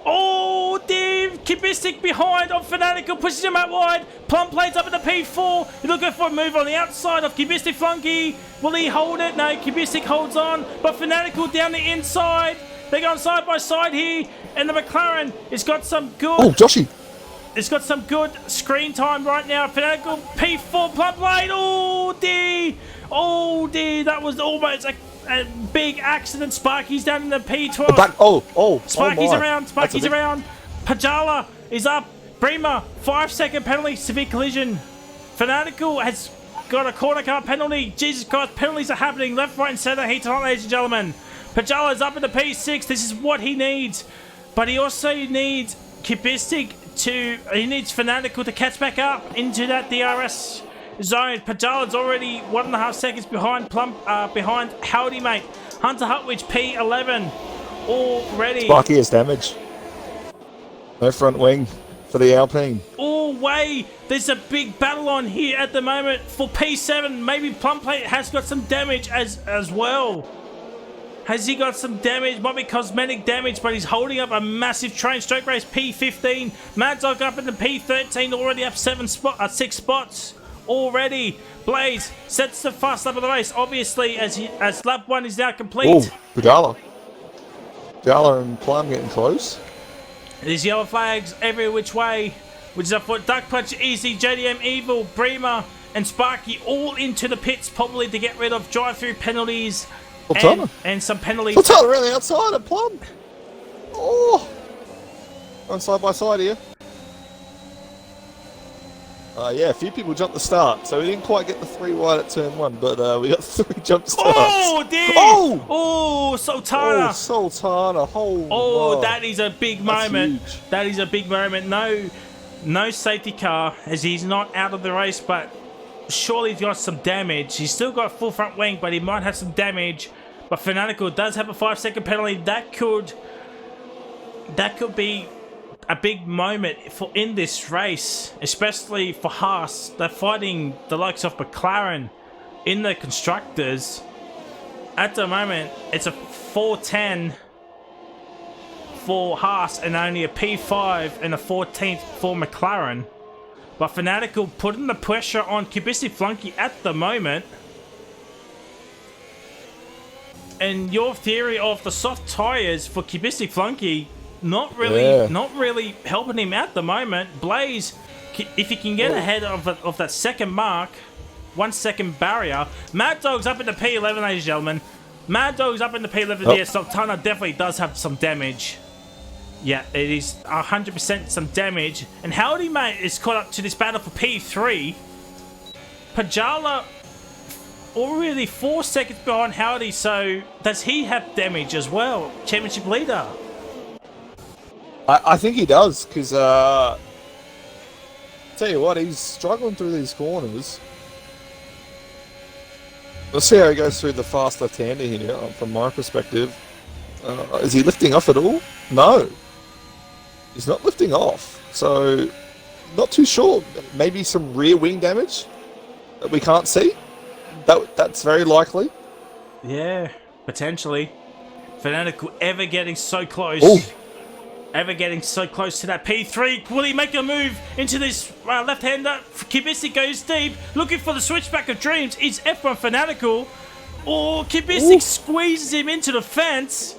Oh, Dave! Cubistic behind on Fanatical, pushes him out wide. Plum Plate's up in the P4. He's looking for a move on the outside of Cubistic Flunky. Will he hold it? No, Cubistic holds on. But Fanatical down the inside. They're going side by side here. And the McLaren has got some good... Oh, Joshy! It's got some good screen time right now. Fanatical P4 Plum Plate. Oh, dear! Oh, dear! That was almost a big accident. Sparky's down in the P12. Oh Sparky's my. around. Sparky's That's a big- around. Pajala is up. Bremer, 5-second penalty, severe collision. Fanatical has got a corner car penalty. Jesus Christ, penalties are happening left, right, and centre here tonight, ladies and gentlemen. Pajala's up in the P6. This is what he needs. But he also needs Kubistic he needs Fanatical to catch back up into that DRS zone. Pajala's already 1.5 seconds behind behind Howdy Mate. Hunter Hutwich, P11 already. Sparky has damage. No front wing for the Alpine. Oh, way! There's a big battle on here at the moment for P7. Maybe Plumplate has got some damage as well. Has he got some damage? Might be cosmetic damage, but he's holding up a massive train. Stroke race P15. Mad Dog up in the P13, already up 6 spots already. Blaze sets the fast lap of the race, obviously, as lap 1 is now complete. Oh, Pajala. Pajala and Plum getting close. There's yellow flags every which way, which is up for Duck Punch, Easy, JDM, Evil, Bremer, and Sparky all into the pits, probably to get rid of drive-through penalties and some penalties. Sultana around the outside of Plum. Oh, going side by side here. Yeah, a few people jumped the start, so we didn't quite get the 3 wide at turn 1, but we got 3 jump starts. Oh, dear! Oh, Sultana! Oh, Sultana! Oh, that is a big moment. Huge. That is a big moment. No safety car, as he's not out of the race, but surely he's got some damage. He's still got full front wing, but he might have some damage. But Fanatical does have a 5-second penalty. That could be a big moment in this race, especially for Haas. They're fighting the likes of McLaren in the constructors. At the moment, it's a 4:10 for Haas and only a P5 and a 14th for McLaren. But Fanatical putting the pressure on Kubistic Flunky at the moment. And your theory of the soft tyres for Kubistic Flunky not really helping him at the moment. Blaze, if he can get ahead of that second mark, 1 second barrier. Mad Dog's up in the P11, ladies and gentlemen. Mad Dog's up in the P11 there. Sultana definitely does have some damage. Yeah, it is 100% some damage. And Howdy Mate is caught up to this battle for P3. Pajala already 4 seconds behind Howdy, so does he have damage as well? Championship leader. I think he does, because, tell you what, he's struggling through these corners. Let's see how he goes through the fast left-hander here, from my perspective. Is he lifting off at all? No. He's not lifting off, so not too sure. Maybe some rear wing damage that we can't see. That's very likely. Yeah, potentially. Fanatical ever getting so close. Ooh. Ever getting so close to that P3. Will he make a move into this left-hander? Kubistic goes deep, looking for the switchback of dreams. It's F1 Fanatical. Oh, Kubistic squeezes him into the fence.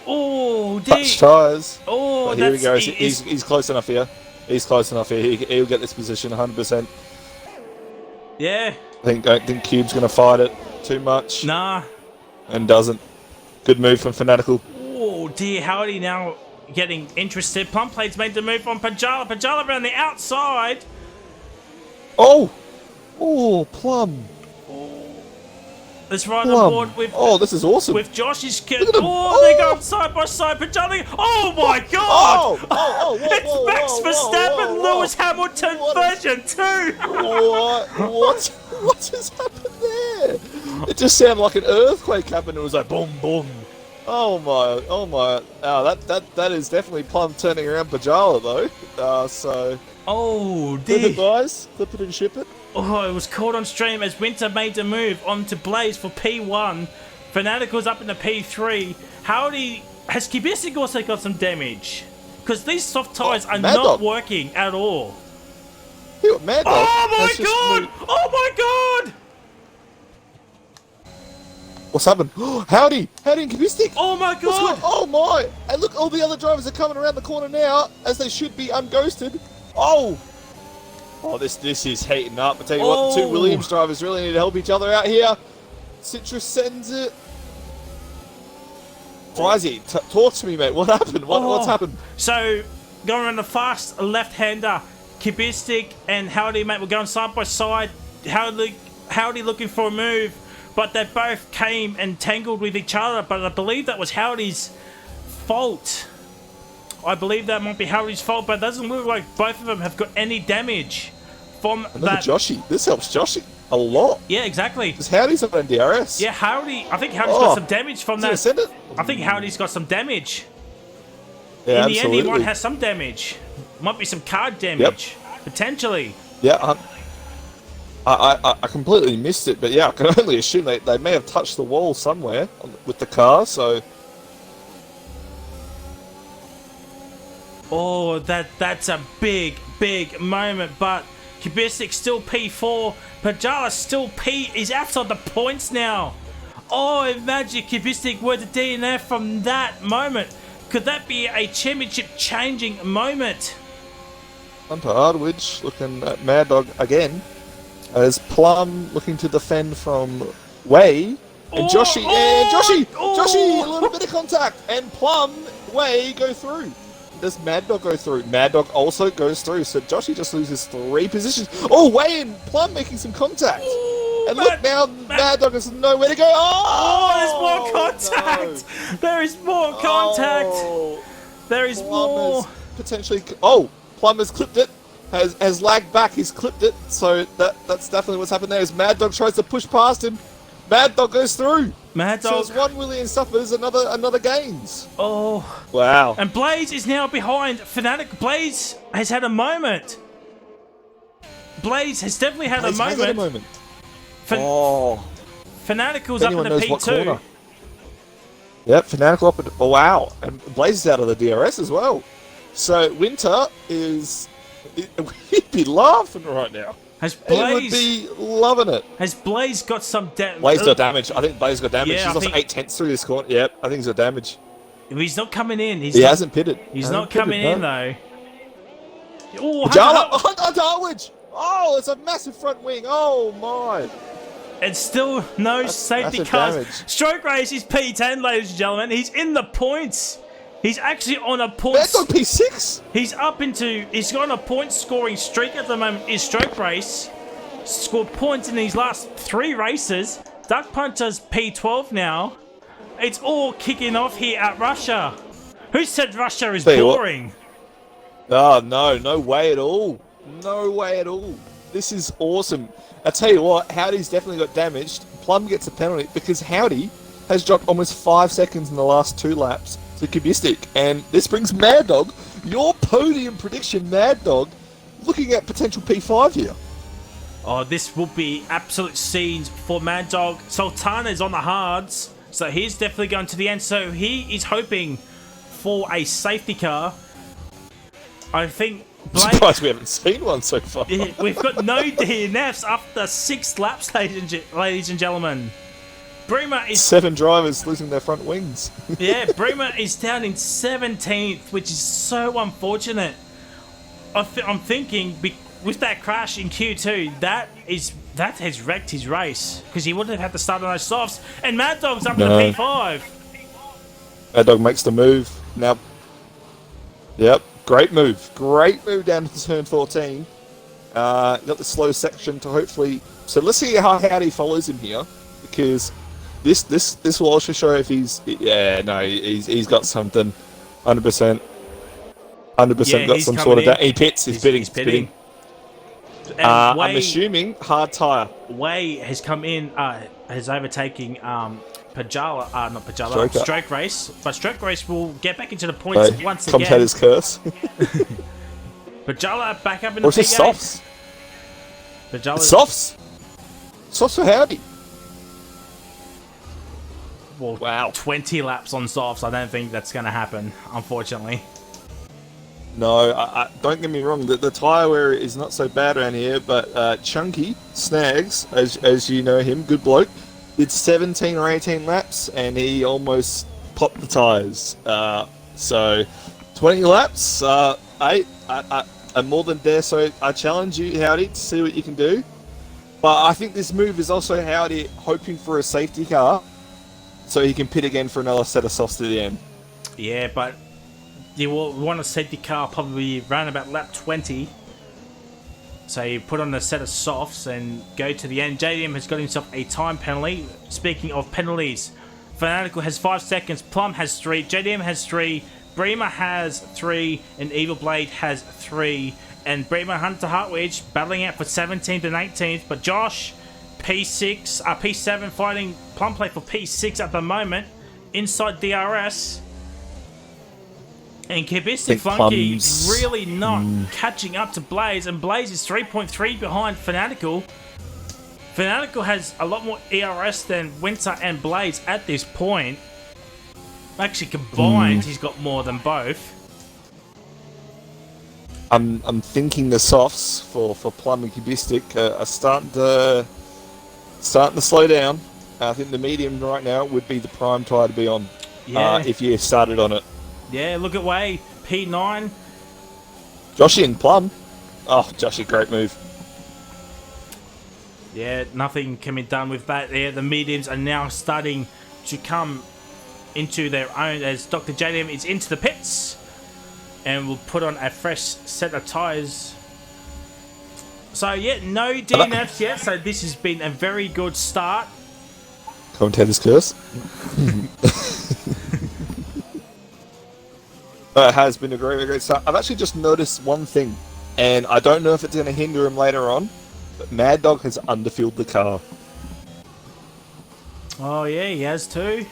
Oh, dear. Touch tyres. Oh, but here he goes. He's close enough here. He's close enough here. He'll get this position 100%. Yeah. I don't think Cube's going to fight it too much. Nah. And doesn't. Good move from Fanatical. Oh, dear. Howdy now getting interested. Plumplate's made the move on Pajala. Pajala around the outside. Oh! Oh, Plum. Let's ride on board with... Oh, this is awesome. With Josh's kid. Oh, they're going side by side. Pajala. Oh, my God! It's Max Verstappen, Lewis Hamilton version 2. What has happened there? It just sounded like an earthquake happened. It was like boom, boom. Oh my! Oh, that is definitely Plum turning around Pajala though. So. Oh, dear. dear. Clip it, guys. Clip it and ship it. Oh, it was caught on stream as Winter made the move onto Blaze for P1. Fanatical's up in the P3. Howdy, has Kubistic also got some damage? Because these soft tyres are not working at all. Mad Dog. Oh my God! Oh my God! What's happened? Howdy and Kubistic. Oh my God! Oh my! And look, all the other drivers are coming around the corner now, as they should be unghosted. Oh, this is heating up. I tell you what, the two Williams drivers really need to help each other out here. Citrus sends it. Frizy, talk to me, mate. What happened? What's happened? So, going around the fast left-hander, Kubistic and Howdy, mate, were going side by side. Howdy looking for a move, but they both came and tangled with each other. But I believe that was Howdy's fault. I believe that might be Howdy's fault, but it doesn't look like both of them have got any damage from that. Joshy. This helps Joshy a lot. Yeah, exactly. Because Howdy's not on DRS. Yeah, Howdy. I think Howdy's got some damage from that. Send it? I think Howdy's got some damage. Yeah, In the end, he absolutely. might have some damage. Might be some card damage. Potentially. Yeah, I completely missed it, but yeah, I can only assume they may have touched the wall somewhere with the car, so... Oh, that's a big moment, but Kubistic still P4. Pajala still P. He's outside the points now. Oh, imagine Kubistic were to DNF from that moment. Could that be a championship-changing moment? Hunter Hardwidge looking at Mad Dog again. As Plum looking to defend from Way. And Joshy, Joshy, a little bit of contact. And Plum, Way go through. Does Mad Dog go through? Mad Dog also goes through. So Joshy just loses 3 positions. Oh, Way and Plum making some contact. And look now, Mad Dog has nowhere to go. Oh, there's more contact. No. There is more contact. There is more. Potentially. Oh, Plum has clipped it. Has lagged back. He's clipped it. So that's definitely what's happened there. As Mad Dog tries to push past him, Mad Dog goes through. Mad Dog. So as one Willian suffers, another gains. Oh. Wow. And Blaze is now behind Fnatic. Blaze has had a moment. Blaze has definitely had a moment. Fnatical's up in the P2. Yep, Fanatical up. Oh, wow. And Blaze is out of the DRS as well. So Winter is... He'd be laughing right now. Has Blaze... He would be loving it. Has Blaze got some damage? Blaze got damage. I think Blaze got damage. Yeah, he's lost 8/10 through this corner. Yep, I think he's got damage. He's not coming in. He hasn't pitted. He's not coming in, though. Oh, Hunter Harwich! Oh, it's a massive front wing. Oh, my. And still no safety cars. Damage. Stroke Race is P10, ladies and gentlemen. He's in the points. He's actually on a point. That's on P6. He's got a point scoring streak at the moment. Is Stroke Race scored points in these last 3 races. Duck Punter's P12 now. It's all kicking off here at Russia. Who said Russia is boring? Oh, no way at all. No way at all. This is awesome. I tell you what, Howdy's definitely got damaged. Plum gets a penalty because Howdy has dropped almost 5 seconds in the last 2 laps to Kubistic. And this brings Mad Dog, your podium prediction, Mad Dog, looking at potential P5 here. Oh, this will be absolute scenes for Mad Dog. Sultana is on the hards, so he's definitely going to the end. So he is hoping for a safety car. I think... I'm surprised we haven't seen one so far. We've got no DNFs after 6 laps, ladies and gentlemen. Bremer is... 7 drivers losing their front wings. Yeah, Bremer is down in 17th, which is so unfortunate. I'm thinking, with that crash in Q2, that has wrecked his race. Because he wouldn't have had to start on those softs. And Mad Dog's up in the P5. Mad Dog makes the move. Now... Yep. Great move down to turn 14. Got the slow section to hopefully... So let's see how Howdy follows him here, because this will also show if he's... Yeah, no, he's got something. 100%. 100% got some sort of... He pits, he's pitting. I'm assuming hard tyre. Way has come in, has overtaken Stroke Race. But Stroke Race will get back into the points once again. Commentator's curse. Pajala back up in the P8. Or is this softs? Softs? Softs for Howdy. Well, wow. 20 laps on softs. I don't think that's going to happen, unfortunately. No, don't get me wrong. The tyre wear is not so bad around here, but Chunky Snags, as you know him, good bloke, did 17 or 18 laps, and he almost popped the tyres. So, 20 laps, I'm more than dare, so I challenge you, Howdy, to see what you can do. But I think this move is also Howdy hoping for a safety car so he can pit again for another set of softs to the end. Yeah, but you will want to set the car probably around about lap 20. So you put on a set of softs and go to the end. JDM has got himself a time penalty. Speaking of penalties, Fanatical has 5 seconds, Plum has 3, JDM has 3, Bremer has 3, and Evil Blade has 3. And Bremer Hunter Hartwich battling out for 17th and 18th. But Josh, P7 fighting Plumplay for P6 at the moment inside DRS. And Kibistic Funky Plum's really not catching up to Blaze, and Blaze is 3.3 behind Fanatical. Fanatical has a lot more ERS than Winter and Blaze at this point. Actually, combined, he's got more than both. I'm thinking the softs for Plum and Cubistic are starting to slow down. I think the medium right now would be the prime tire to be on. If you started on it. Yeah, look at Way, P9. Joshy and Plum. Oh, Joshy, great move. Yeah, nothing can be done with that there. The mediums are now starting to come into their own as Dr. JDM is into the pits. And we'll put on a fresh set of tyres. So, yeah, no DNFs yet. So, this has been a very good start. Commentator's curse. It has been a great start. I've actually just noticed one thing, and I don't know if it's going to hinder him later on, but Mad Dog has underfilled the car. Oh, yeah, he has too.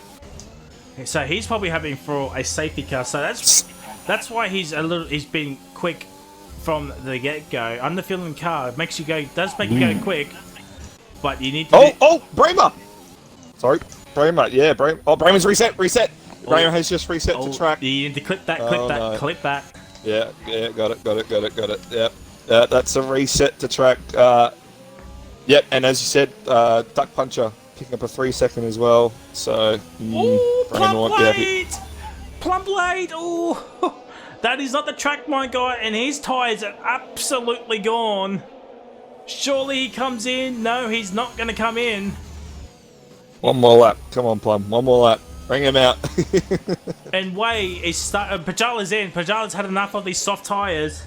So, he's probably having for a safety car. So, that's why he's been quick from the get-go. Underfilling car does make you go quick, but you need to... Oh, Bremer! Sorry, Bremer, yeah, Bremer. Oh, Bremer's reset! Bremer has just reset to track. You need to clip that, clip that. Yeah, got it. Yep, that's a reset to track. Yep, and as you said, Duck Puncher picking up a 3-second as well, so... Plum Blade! Oh, that is not the track, my guy, and his tyres are absolutely gone. Surely he comes in. No, he's not going to come in. One more lap. Come on, Plum. One more lap. Bring him out. And Way is Pajala's in. Pajala's had enough of these soft tyres.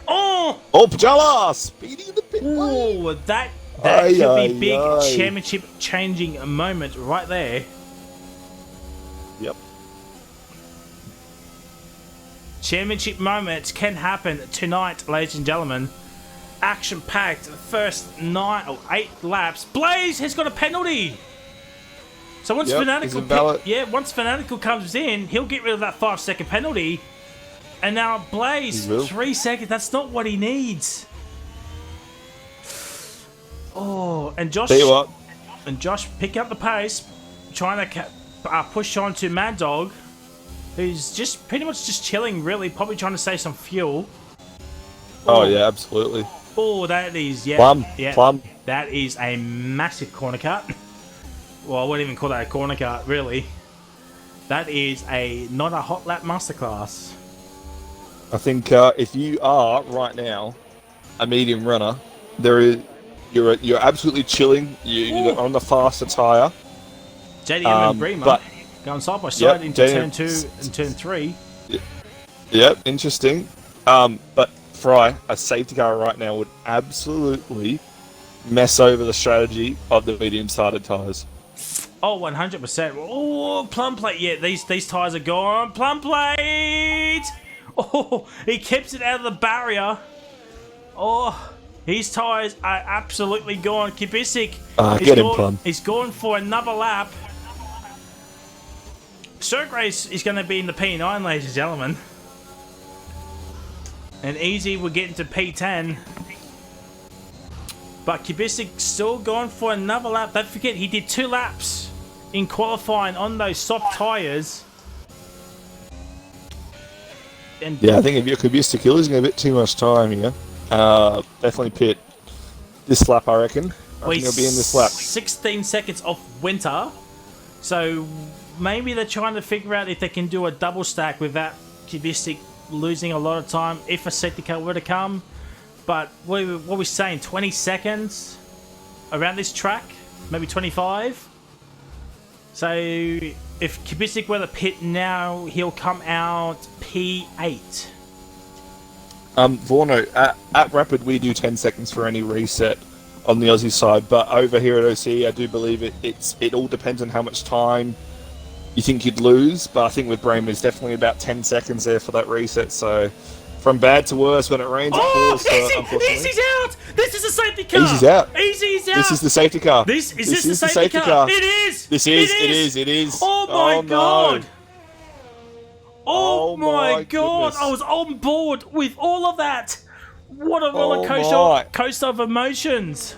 Oh, Pajala! Speeding in the pit lane. Oh, that could be big championship changing moment right there. Yep. Championship moments can happen tonight, ladies and gentlemen. Action-packed. The first 9 or 8 laps. Blaze has got a penalty. So once once Fanatical comes in, he'll get rid of that 5-second penalty. And now Blaze, 3 seconds. That's not what he needs. Oh, and Josh. Tell you what. And Josh picking up the pace, trying to push on to Mad Dog, who's just pretty much just chilling, really, probably trying to save some fuel. Oh yeah, absolutely. Oh, that is Plum. That is a massive corner cut. Well, I wouldn't even call that a corner cut, really. That is not a hot lap masterclass. I think if you are right now a medium runner, you're absolutely chilling. You're on the faster tyre. JDM and Bremer going side by side into turn 2 and turn 3. Yep, interesting. But Fry, a safety car right now would absolutely mess over the strategy of the medium-sided tyres. Oh, 100%. Oh, Plum Plate. Yeah, these tyres are gone. Plum Plate! Oh, he keeps it out of the barrier. Oh, his tyres are absolutely gone. Kibisic. Get him, Plum. He's gone for another lap. Race is going to be in the P9, ladies and gentlemen. And Easy will get into P10. But Kibisic still gone for another lap. Don't forget, he did 2 laps in qualifying on those soft tyres. And yeah, I think if you're Kibisic, you're losing a bit too much time here. Definitely pit this lap, I reckon. I think he'll be in this lap. 16 seconds off Winter. So maybe they're trying to figure out if they can do a double stack without Kibisic losing a lot of time if a safety car were to come. But what are we saying? 20 seconds around this track? Maybe 25? So if Kubisik were to pit now, he'll come out P8. Vorno, at Rapid we do 10 seconds for any reset on the Aussie side, but over here at OC I do believe it all depends on how much time you think you'd lose, but I think with Bremer it's definitely about 10 seconds there for that reset, so from bad to worse when it rains it pours, unfortunately. Easy's out! This is a safety car! Easy's out! Easy's out! This is the safety car! Is this the safety car? It is! It is! Oh my god! No. Oh my god! goodness. I was on board with all of that! What a roller my. coaster of emotions!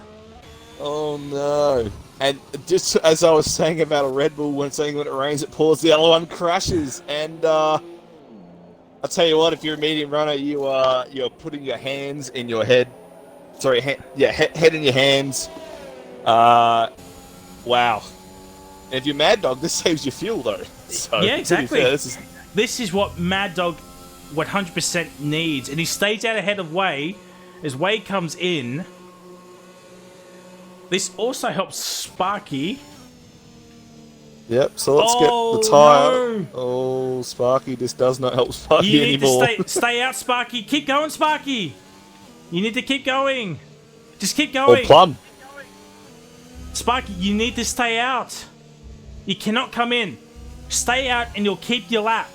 Oh no. And just as I was saying about a Red Bull, when it rains it pours, the other one crashes. And I'll tell you what, if you're a medium runner, you're putting your hands in your head. Sorry, head in your hands. Wow. And if you're Mad Dog, this saves your fuel though. So, yeah, exactly. Fair, this is what Mad Dog 100% needs. And he stays out ahead of Way as Way comes in. This also helps Sparky. Yep, so let's get the tyre. No. Oh, Sparky, this does not help Sparky anymore. You need to stay out, Sparky. Keep going, Sparky. You need to keep going. Just keep going. Or Plum. Sparky, you need to stay out. You cannot come in. Stay out and you'll keep your lap.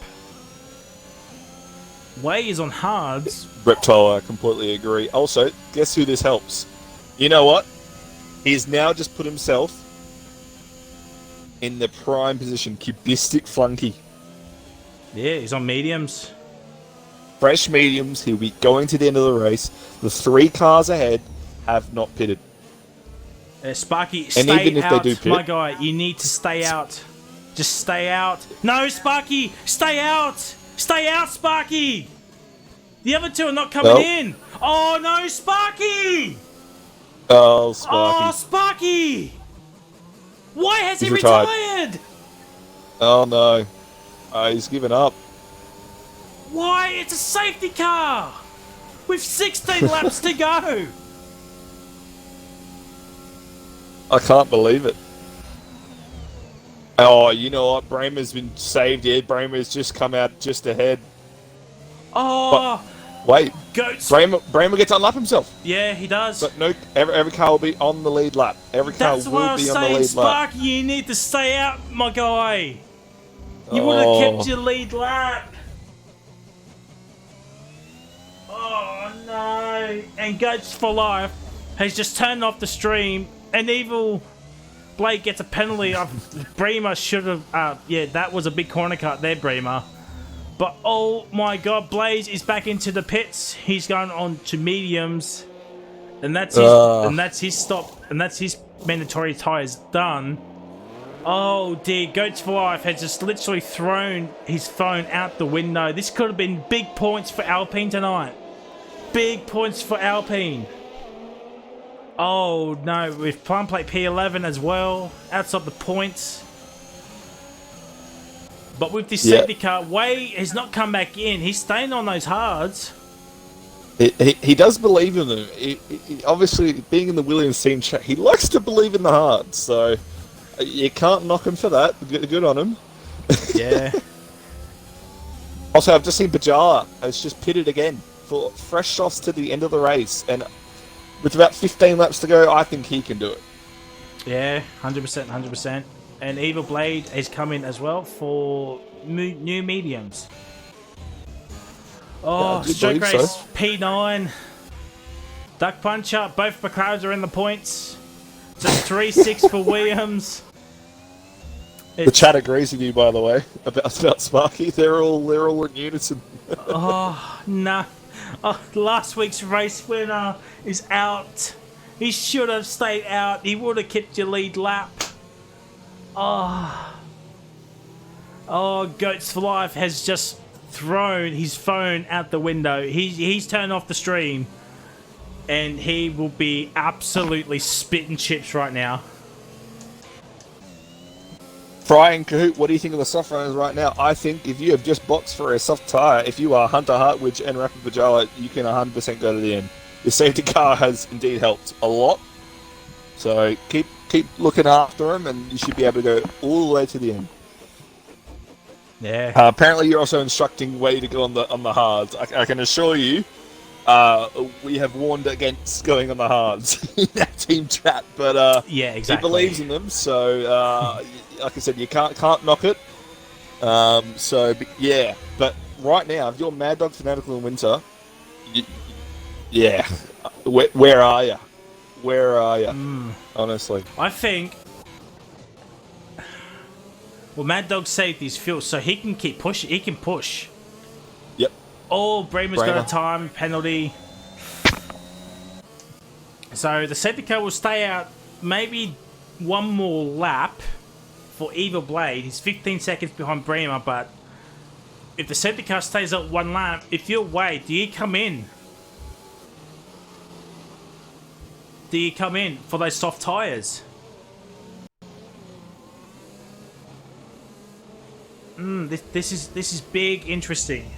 Way is on hards. Reptile, I completely agree. Also, guess who this helps? You know what? He's now just put himself in the prime position. Cubistic flunky. Yeah, he's on mediums. Fresh mediums. He'll be going to the end of the race. The 3 cars ahead have not pitted. Sparky, and stay even if out. They do pit, my guy, you need to stay out. Just stay out. No, Sparky, stay out. Stay out, Sparky. The other 2 are not coming in. Oh, no, Sparky. Oh, Sparky. Oh, Sparky. Why has he retired? Oh, no. He's given up. Why? It's a safety car. With 16 laps to go. I can't believe it. Oh, you know what? Bremer's been saved here. Bremer's just come out just ahead. Oh. But, wait. Goats. Bremer gets to unlap himself. Yeah, he does. But no, every car will be on the lead lap. Every car That's will what I be was on the saying, lead lap. Sparky, you need to stay out, my guy. You would have kept your lead lap. Oh, no. And Goats for Life has just turned off the stream. And Evil Blade gets a penalty. Bremer should have... yeah, that was a big corner cut there, Bremer. But, oh my god, Blaze is back into the pits. He's going on to mediums. And that's his stop. And that's his mandatory tyres done. Oh dear, Goats for Life has just literally thrown his phone out the window. This could have been big points for Alpine tonight. Big points for Alpine. Oh no, with Plum Plate P11 as well, outside the points. But with this safety car, Way has not come back in. He's staying on those hards. He does believe in them. He, obviously, being in the Williams team chat, he likes to believe in the hards. So you can't knock him for that. Good on him. Yeah. Also, I've just seen Bajala has just pitted again for fresh softs to the end of the race. And with about 15 laps to go, I think he can do it. Yeah, 100%, 100%. And Evil Blade has come in as well for new mediums. Oh, stroke race so. P9. Duck Puncher, both McLarens are in the points. Just 3-6 for Williams. The chat agrees with you, by the way, about Sparky. They're all in unison. Oh, no. Oh, last week's race winner is out. He should have stayed out. He would have kept your lead lap. Oh, Goats for Life has just thrown his phone out the window. He's turned off the stream, and he will be absolutely spitting chips right now. Fry and Kahoot, what do you think of the soft runners right now? I think if you have just boxed for a soft tyre, if you are Hunter Hartwich and Rapid Bajala, you can 100% go to the end. The safety car has indeed helped a lot. So keep looking after him, and you should be able to go all the way to the end. Yeah. Apparently, you're also instructing Way to go on the hards. I can assure you, we have warned against going on the hards in that team chat, but Yeah, exactly. he believes in them. So, like I said, you can't knock it. Yeah, but right now, if you're Mad Dog, Fanatical, and Winter, where are you? Where are you? Honestly, I think. Well, Mad Dog saved his fuel, so he can keep pushing. He can push. yep. Oh, Bremer's got a time penalty. So the safety car will stay out maybe one more lap for Evil Blade. He's 15 seconds behind Bremer, but if the safety car stays out one lap, if you're Wade, do you come in? Do you come in for those soft tyres? This is big, interesting.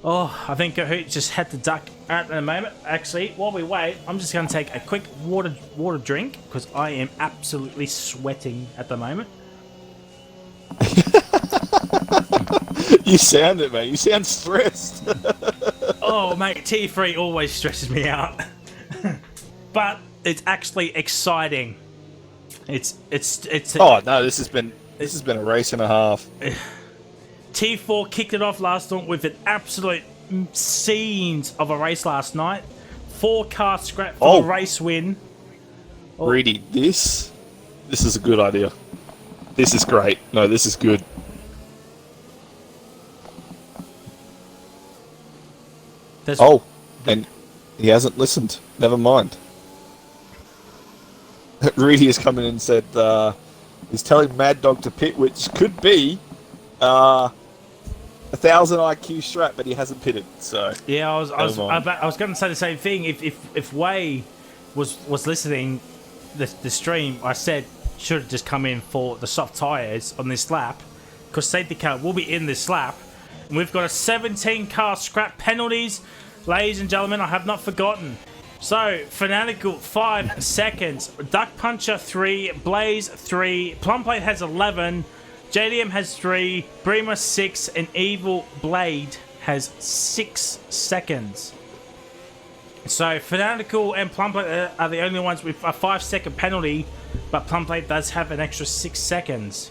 Oh, I think Kahoot just had to duck at the moment. Actually, while we wait, I'm just going to take a quick water drink because I am absolutely sweating at the moment. You sound it, mate. You sound stressed. Oh, mate, T3 always stresses me out. But it's actually exciting. It's. Oh no, this has been a race and a half. T4 kicked it off last night with an absolute scenes of a race last night. 4-car scrap for the race win. Oh. Reedy, this is a good idea. This is great. No, this is good. And he hasn't listened. Never mind. Reedy has come in and said he's telling Mad Dog to pit, which could be 1,000 IQ strap, but he hasn't pitted. So yeah, I was going to say the same thing. If Way was listening the stream, I said should have just come in for the soft tyres on this lap because safety car will be in this lap. And we've got a 17-car scrap penalties. Ladies and gentlemen, I have not forgotten. So, Fanatical, 5 seconds. Duck Puncher, 3. Blaze, 3. Plumplate has 11. JDM has 3. Bremer, 6. And Evil Blade has 6 seconds. So, Fanatical and Plumplate are the only ones with a 5-second penalty, but Plumplate does have an extra 6 seconds.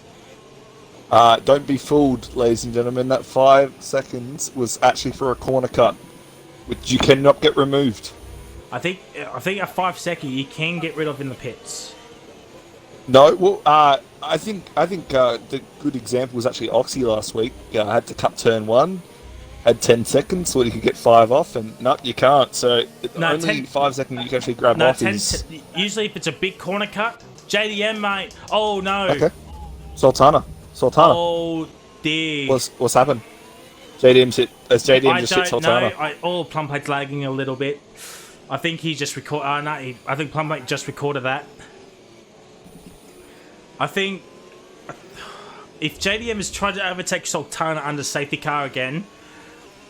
Don't be fooled, ladies and gentlemen. That 5 seconds was actually for a corner cut, which you cannot get removed. I think a 5 second you can get rid of in the pits. No, well, I think the good example was actually Oxy last week. Had to cut turn 1, had 10 seconds so you could get 5 off, and no, you can't. So only 5 seconds you can actually grab off is... Usually if it's a big corner cut, JDM, mate. Oh, no. Okay. Sultana. Oh, dear. What's happened? JDM's hit. Has JDM just hit Sultana? Plumplate's lagging a little bit. I think he just recorded... I think Plumplate just recorded that. I think... If JDM has tried to overtake Sultana under safety car again,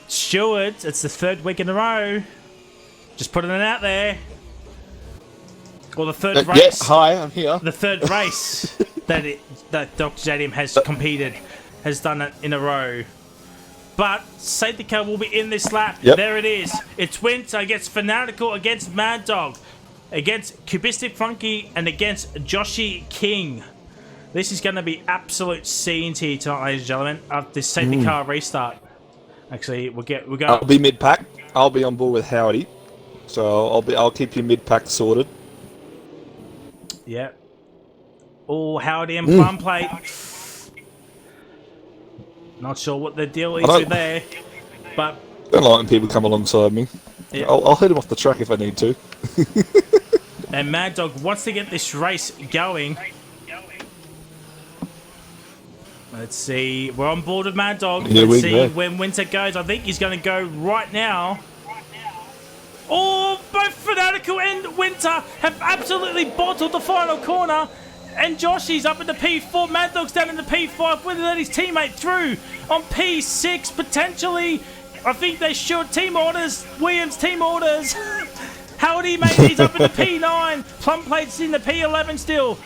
Stewart, it's the 3rd week in a row. Just putting it out there. Or the 3rd race. Yeah, hi, I'm here. The 3rd race that Dr. JDM has competed, has done it in a row. But safety car will be in this lap. Yep. There it is. It's Winter against Fanatical, against Mad Dog, against Cubistic Funky, and against Joshy King. This is going to be absolute scenes here tonight, ladies and gentlemen, of this safety car restart. Actually, we're going. I'll be mid pack. I'll be on board with Howdy, so I'll keep you mid pack sorted. Yeah. Oh, Howdy and Plumplate. Not sure what the deal is with there, but I don't like when people come alongside me. Yeah. I'll hit him off the track if I need to. And Mad Dog wants to get this race going. Let's see. We're on board with Mad Dog. Let's see when Winter goes. I think he's going to go right now. Oh, both Fanatical and Winter have absolutely bottled the final corner. And Joshy's up in the P4. Mad Dog's down in the P5. Whether let his teammate through on P6 potentially. I think they should. Team orders. Williams team orders. Howdy, mate. He's up in the P9. Plumplate's in the P11 still.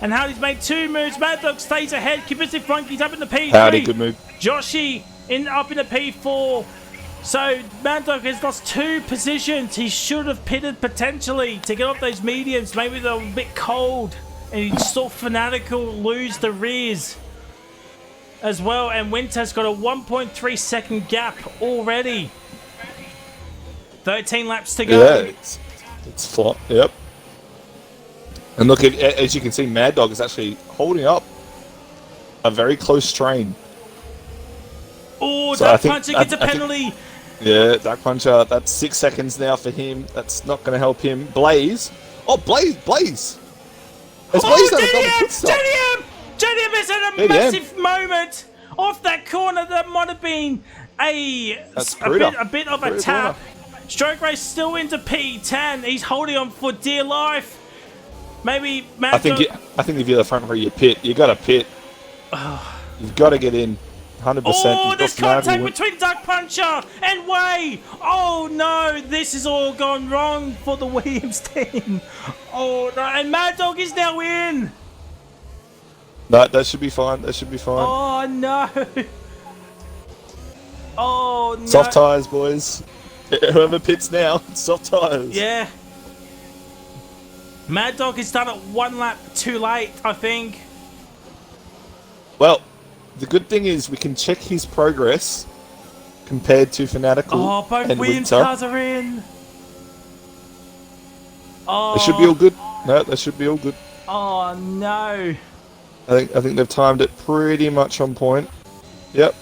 And Howdy's made 2 moves. Mad Dog stays ahead. Kibistic Flunky's up in the P3. Howdy, good move. Joshy up in the P4. So Mad Dog has lost 2 positions. He should have pitted potentially to get off those mediums. Maybe they're a bit cold. And he saw Fanatical lose the rears as well. And Winter's got a 1.3 second gap already. 13 laps to go. Yeah, it's flop. Yep. And look, as you can see, Mad Dog is actually holding up a very close train. Oh, So Dark Puncher gets a I think- penalty. Yeah, Dark Puncher, that's 6 seconds now for him. That's not going to help him. Blaze. Oh, Blaze. Has Blaze done a double pit stop? JDM has had a JDM. massive moment off that corner. That might have been a bit of a Brutal tap. Stroke Race still into P10. He's holding on for dear life. Maybe Mad I think if you're the front row, you pit. You got to pit. You've got to get in. 100%. Oh, You've there's got Fanatical contact win- between Dark Puncher and Way. Oh no, this has all gone wrong for the Williams team. Oh no, and Mad Dog is now in. No, that should be fine. That should be fine. Oh no. Oh no. Soft tyres, boys. Whoever pits now, soft tyres. Yeah. Mad Dog has done it 1 lap too late, I think. Well, the good thing is we can check his progress compared to Fanatical Oh, both and Williams Winter. cars are in. Oh. They should be all good. No, they should be all good. Oh no. I think they've timed it pretty much on point. Yep.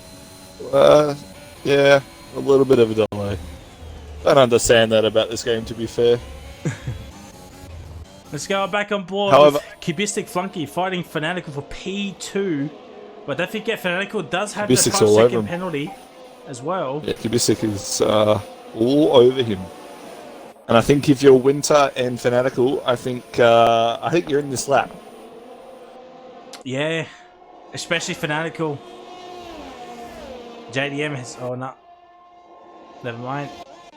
Yeah, a little bit of a delay. Don't understand that about this game, to be fair. Let's go back on board However- with Cubistic Flunky fighting Fanatical for P2. But don't forget, Fanatical does have Cubistic's the all over 5-second him. penalty as well. Yeah, Kubisik is all over him. And I think if you're Winter and Fanatical, I think you're in this lap. Yeah, especially Fanatical. JDM has... Oh, no. Never mind.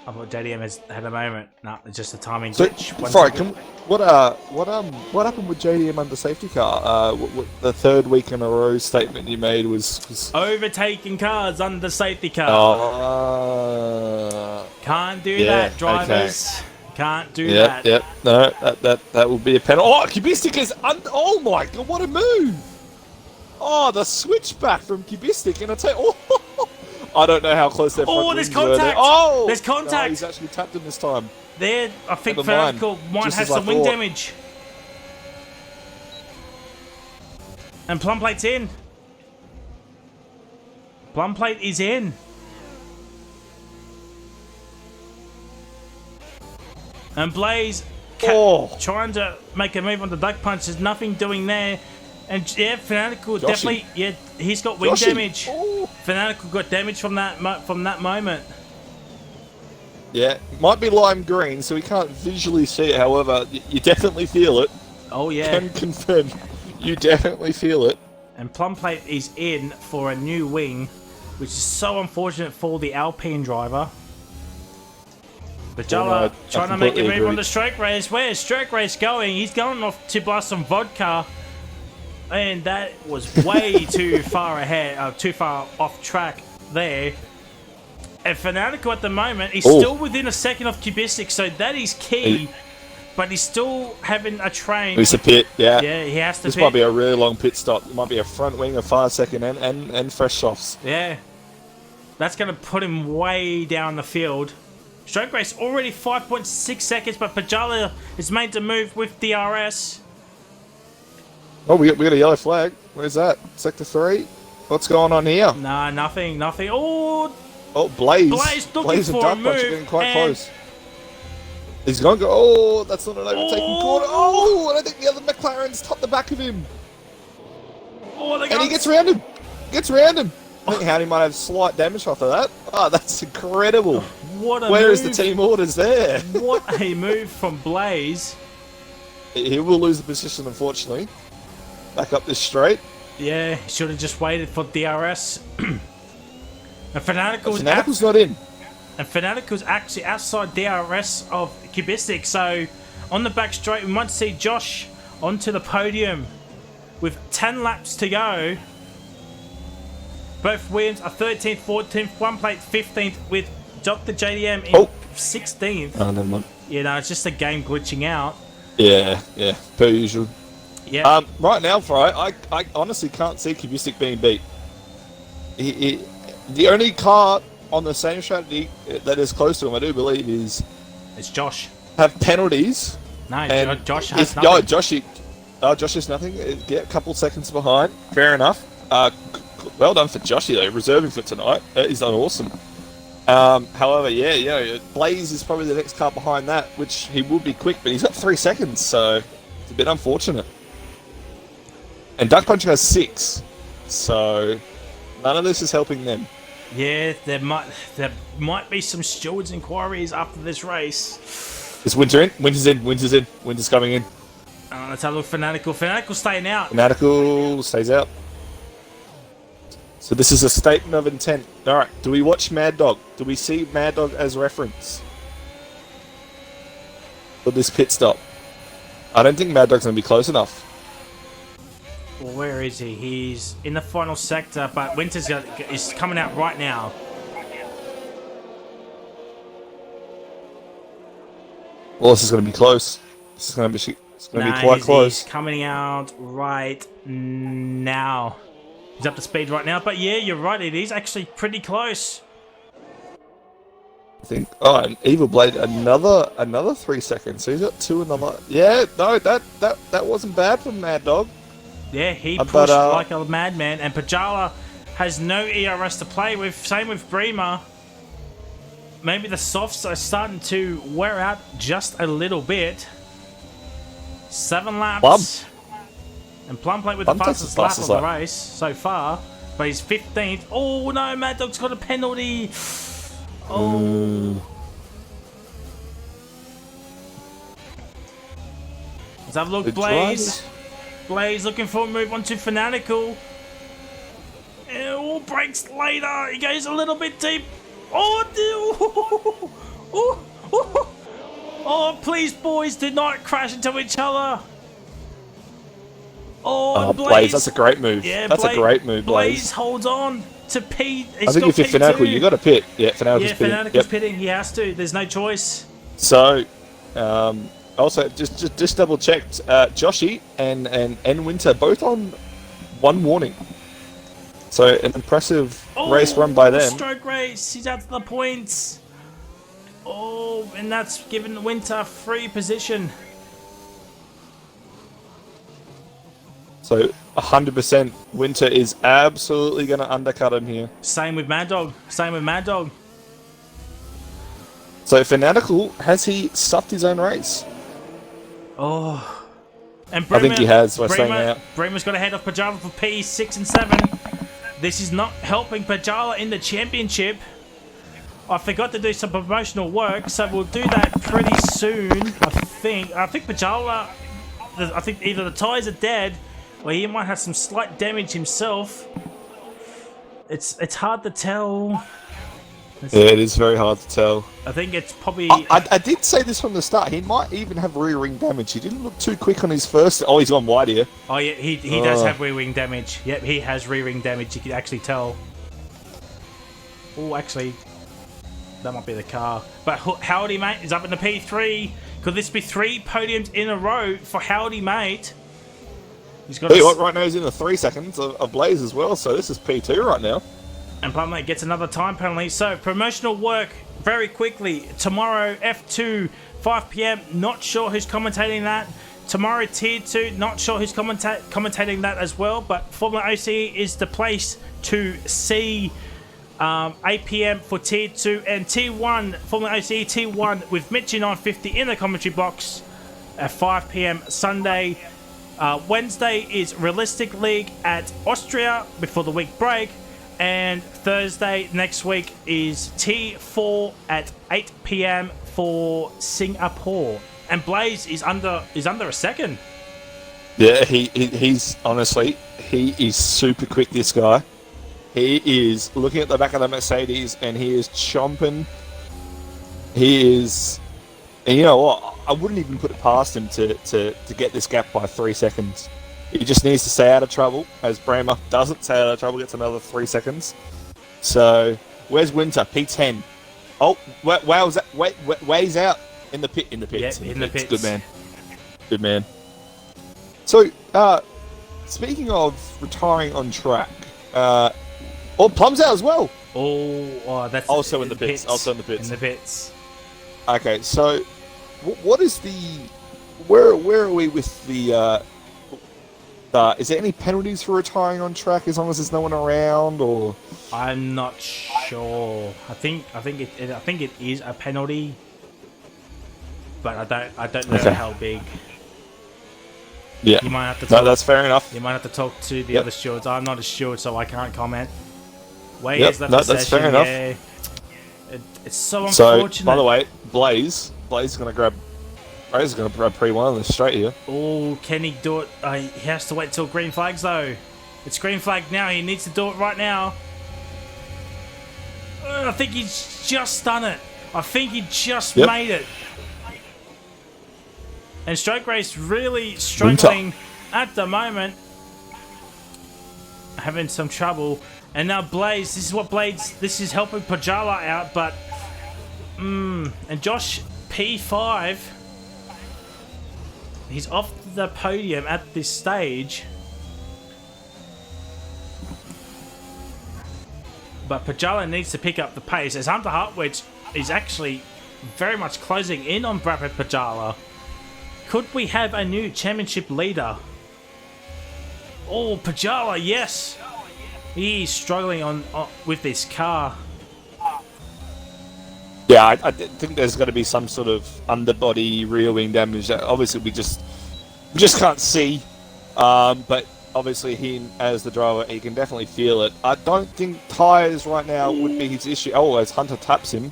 I thought JDM has had a moment. No, it's just a timing So, glitch. One sorry, second. what happened with JDM under safety car? The 3rd week in a row statement you made was Overtaking cars under safety car. Can't do yeah, that, drivers. Can't do Yep, that. yep. No, that will be a penalty. Oh, Kubistic is... oh my god, what a move! Oh, the switchback from Kubistic, and I tell you... Oh, I don't know how close their front Oh, there's wings were there. contact! Oh! There's contact! No, he's actually tapped him this time. There, I think Never mind. Fanatical might Just have as I some wing thought. damage. And Plumplate's in. Plumplate is in. And Blaze trying to make a move on the Duck Punch. There's nothing doing there. And yeah, Fanatical Joshy. definitely, yeah, he's got wing Joshy. damage. Oh. Fanatical got damage from that moment. Yeah, might be lime green, so we can't visually see it. However, you definitely feel it. Oh yeah. Can confirm, you definitely feel it. And Plumplate is in for a new wing, which is so unfortunate for the Alpine driver. But Jala trying to make a move on the stroke race. Where's stroke race going? He's going off to blast some vodka. And that was way too far ahead, too far off track there. And Fanatical at the moment, he's still within a second of Cubistic, so that is key. But he's still having a train. It's a pit, yeah. Yeah, he has to This pit. might be a really long pit stop. It might be a front wing, a 5-second, and fresh softs. Yeah. That's going to put him way down the field. Stroke race already 5.6 seconds, but Pajala is made to move with DRS. Oh, we got a yellow flag. Where's that? Sector 3? What's going on here? Nah, nothing. Oh, Oh, Blaze. Blaze looking Blaze and for a Dark Punch are move, getting quite and- close. He's going to go. Oh, that's not an overtaking corner. Oh, and I think the other McLaren's topped the back of him. oh, And he gets around him. I think Howdy might have slight damage off of that. Oh, that's incredible. What a Where move. is the team orders there? What a move from Blaze. He will lose the position, unfortunately. back up this straight. Yeah, should have just waited for DRS. And Fanatical's not in. And Fanatical's actually outside DRS of Cubistic. So on the back straight, we might see Josh onto the podium with 10 laps to go. Both Williams are 13th, 14th, one plate 15th with Dr. JDM in 16th. Oh, never mind. You know, it's just a game glitching out. Yeah, per usual. Yeah. Right now, Fry, I honestly can't see Cubistic being beat. The only car on the same strategy that is close to him, I do believe, is It's Josh. have penalties. No, And Josh has nothing. Josh is nothing. Yeah, a couple seconds behind. Fair enough. Well done for Joshy though, reserving for tonight. He's done awesome. However, Blaze is probably the next car behind that, which he would be quick, but he's got 3 seconds, so it's a bit unfortunate. And Duck Punch has 6, so none of this is helping them. Yeah, there might be some stewards inquiries after this race. Is Winter in? Winter's in. Winter's coming in. Let's have a look. Fanatical staying out. Fanatical stays out. So this is a statement of intent. Alright, do we watch Mad Dog? Do we see Mad Dog as reference for this pit stop? I don't think Mad Dog's going to be close enough. Well, where is he? He's in the final sector, but Winters is coming out right now. Well, this is going to be close. This is going to be quite close. He's coming out right now. He's up to speed right now, but yeah, you're right. It is actually pretty close. I think. Oh, and Evil Blade another 3 seconds. So he's got 2 another. Yeah, no, that wasn't bad from Mad Dog. Yeah, he pushed like a madman, and Pajala has no ERS to play with. Same with Bremer. Maybe the softs are starting to wear out just a little bit. 7 laps. Plum. And Plum played with Plum the fastest lap of the lap. race so far. But he's 15th. Oh no, Mad Dog's got a penalty. Oh. Let's have a look, Blaze. Blaze looking for a move onto Fanatical. Oh, breaks later. He goes a little bit deep. Oh, oh, please, boys, do not crash into each other. Oh, Blaze, that's a great move. Yeah, that's a great move, Blaze. Blaze holds on to P. I think if you're Fanatical, you got to pit. Yeah, Fanatical's pitting. He has to. There's no choice. So, also, just double checked. Joshy and Winter both on 1 warning. So an impressive race run by them. Stroke race. He's out to the points. Oh, and that's given Winter free position. So 100% Winter is absolutely going to undercut him here. Same with Mad Dog. So Fanatical, has he stuffed his own race? Oh. And Bremer, I think he has by staying out. Bremer's got ahead of Pajala for P6 and 7. This is not helping Pajala in the championship. I forgot to do some promotional work, so we'll do that pretty soon, I think. I think Pajala, I think either the tyres are dead, or he might have some slight damage himself. It's hard to tell. Yeah, it is very hard to tell. I think it's probably... I did say this from the start. He might even have rear wing damage. He didn't look too quick on his first... Oh, he's gone wide here. Oh, yeah, he does have rear wing damage. Yep, he has rear wing damage. You can actually tell. Oh, actually, that might be the car. But Howdy Mate is up in the P3. Could this be 3 podiums in a row for Howdy Mate? He's got right now he's in the 3 seconds of Blaze as well, so this is P2 right now. And Plumlake gets another time penalty. So, promotional work very quickly. Tomorrow, F2, 5 p.m. Not sure who's commentating that. Tomorrow, Tier 2. Not sure who's commentating that as well. But FormulaOCE is the place to see 8 p.m. for Tier 2. And Tier 1, FormulaOCE Tier 1 with Mitchy 950 in the commentary box at 5 p.m. Sunday. Wednesday is Realistic League at Austria before the week break. And Thursday next week is T4 at 8 p.m. for Singapore. And Blaze is under a second. Yeah, he's honestly, he is super quick, this guy. He is looking at the back of the Mercedes and he is chomping. He is, and you know what? I wouldn't even put it past him to get this gap by 3 seconds. He just needs to stay out of trouble, as Bramer doesn't stay out of trouble, gets another 3 seconds. So, where's Winter? P10. Oh, wow, Way's out in the pit. In the pits. Yep, in the pits. Good man. Good man. So, speaking of retiring on track, Plum's out as well. That's Also in the pits. Also in the pits. In the pits. Okay, so what is the where are we with the is there any penalties for retiring on track as long as there's no one around, or? I'm not sure. I think it is a penalty, but I don't know how big. Yeah, you might have to. No, that's fair enough. You might have to talk to the other stewards. I'm not a steward, so I can't comment. Way Yep, has left the that's session. fair enough. Yeah. It's so unfortunate. So, by the way, Blaze is going to grab P1 on this straight here. Oh, can he do it? He has to wait till green flags, though. It's green flag now. He needs to do it right now. I think he's just done it. I think he just made it. And Stroke Race really struggling at the moment. Having some trouble. And now Blaze, this is helping Pajala out, but... and Josh, P5... He's off the podium at this stage. But Pajala needs to pick up the pace as Hunter Hartwich is actually very much closing in on Brad Pajala. Could we have a new championship leader? Oh, Pajala, yes! He's struggling on with this car. Yeah, I think there's got to be some sort of underbody rear wing damage that obviously we just can't see. But obviously he, as the driver, he can definitely feel it. I don't think tyres right now would be his issue. Oh, as Hunter taps him.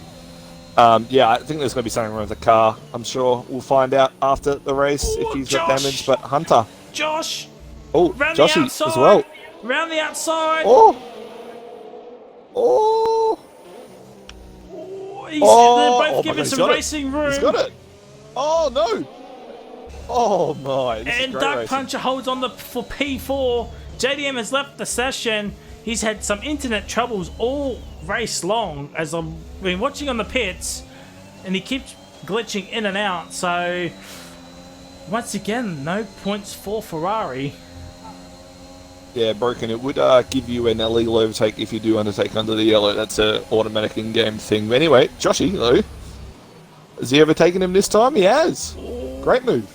Yeah, I think there's going to be something wrong with the car. I'm sure we'll find out after the race if he's got damage. But Hunter. Josh! Oh, Joshy as well. Round the outside! Oh! They're both giving some racing room. He's got it. Oh, no. Oh, my. And Duck Puncher holds on for P4. JDM has left the session. He's had some internet troubles all race long, as I've been watching on the pits, and he keeps glitching in and out. So, once again, no points for Ferrari. Yeah, broken. It would give you an illegal overtake if you do undertake under the yellow. That's an automatic in-game thing. But anyway, Joshy, though, has he overtaken him this time? He has. Great move.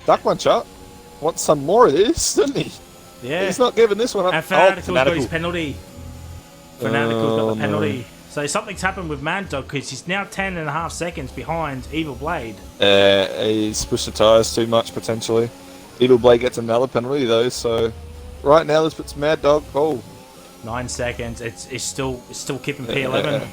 Duck Puncher wants some more of this, doesn't he? Yeah. He's not giving this one up. And Fanatical's got his penalty. Fanatical's got the penalty. So something's happened with Mad Dog because he's now 10.5 seconds behind Evil Blade. He's pushed the tyres too much, potentially. Evil Blade gets another penalty, though, so... Right now, let's put Mad Dog. Oh, 9 seconds. It's still keeping P11.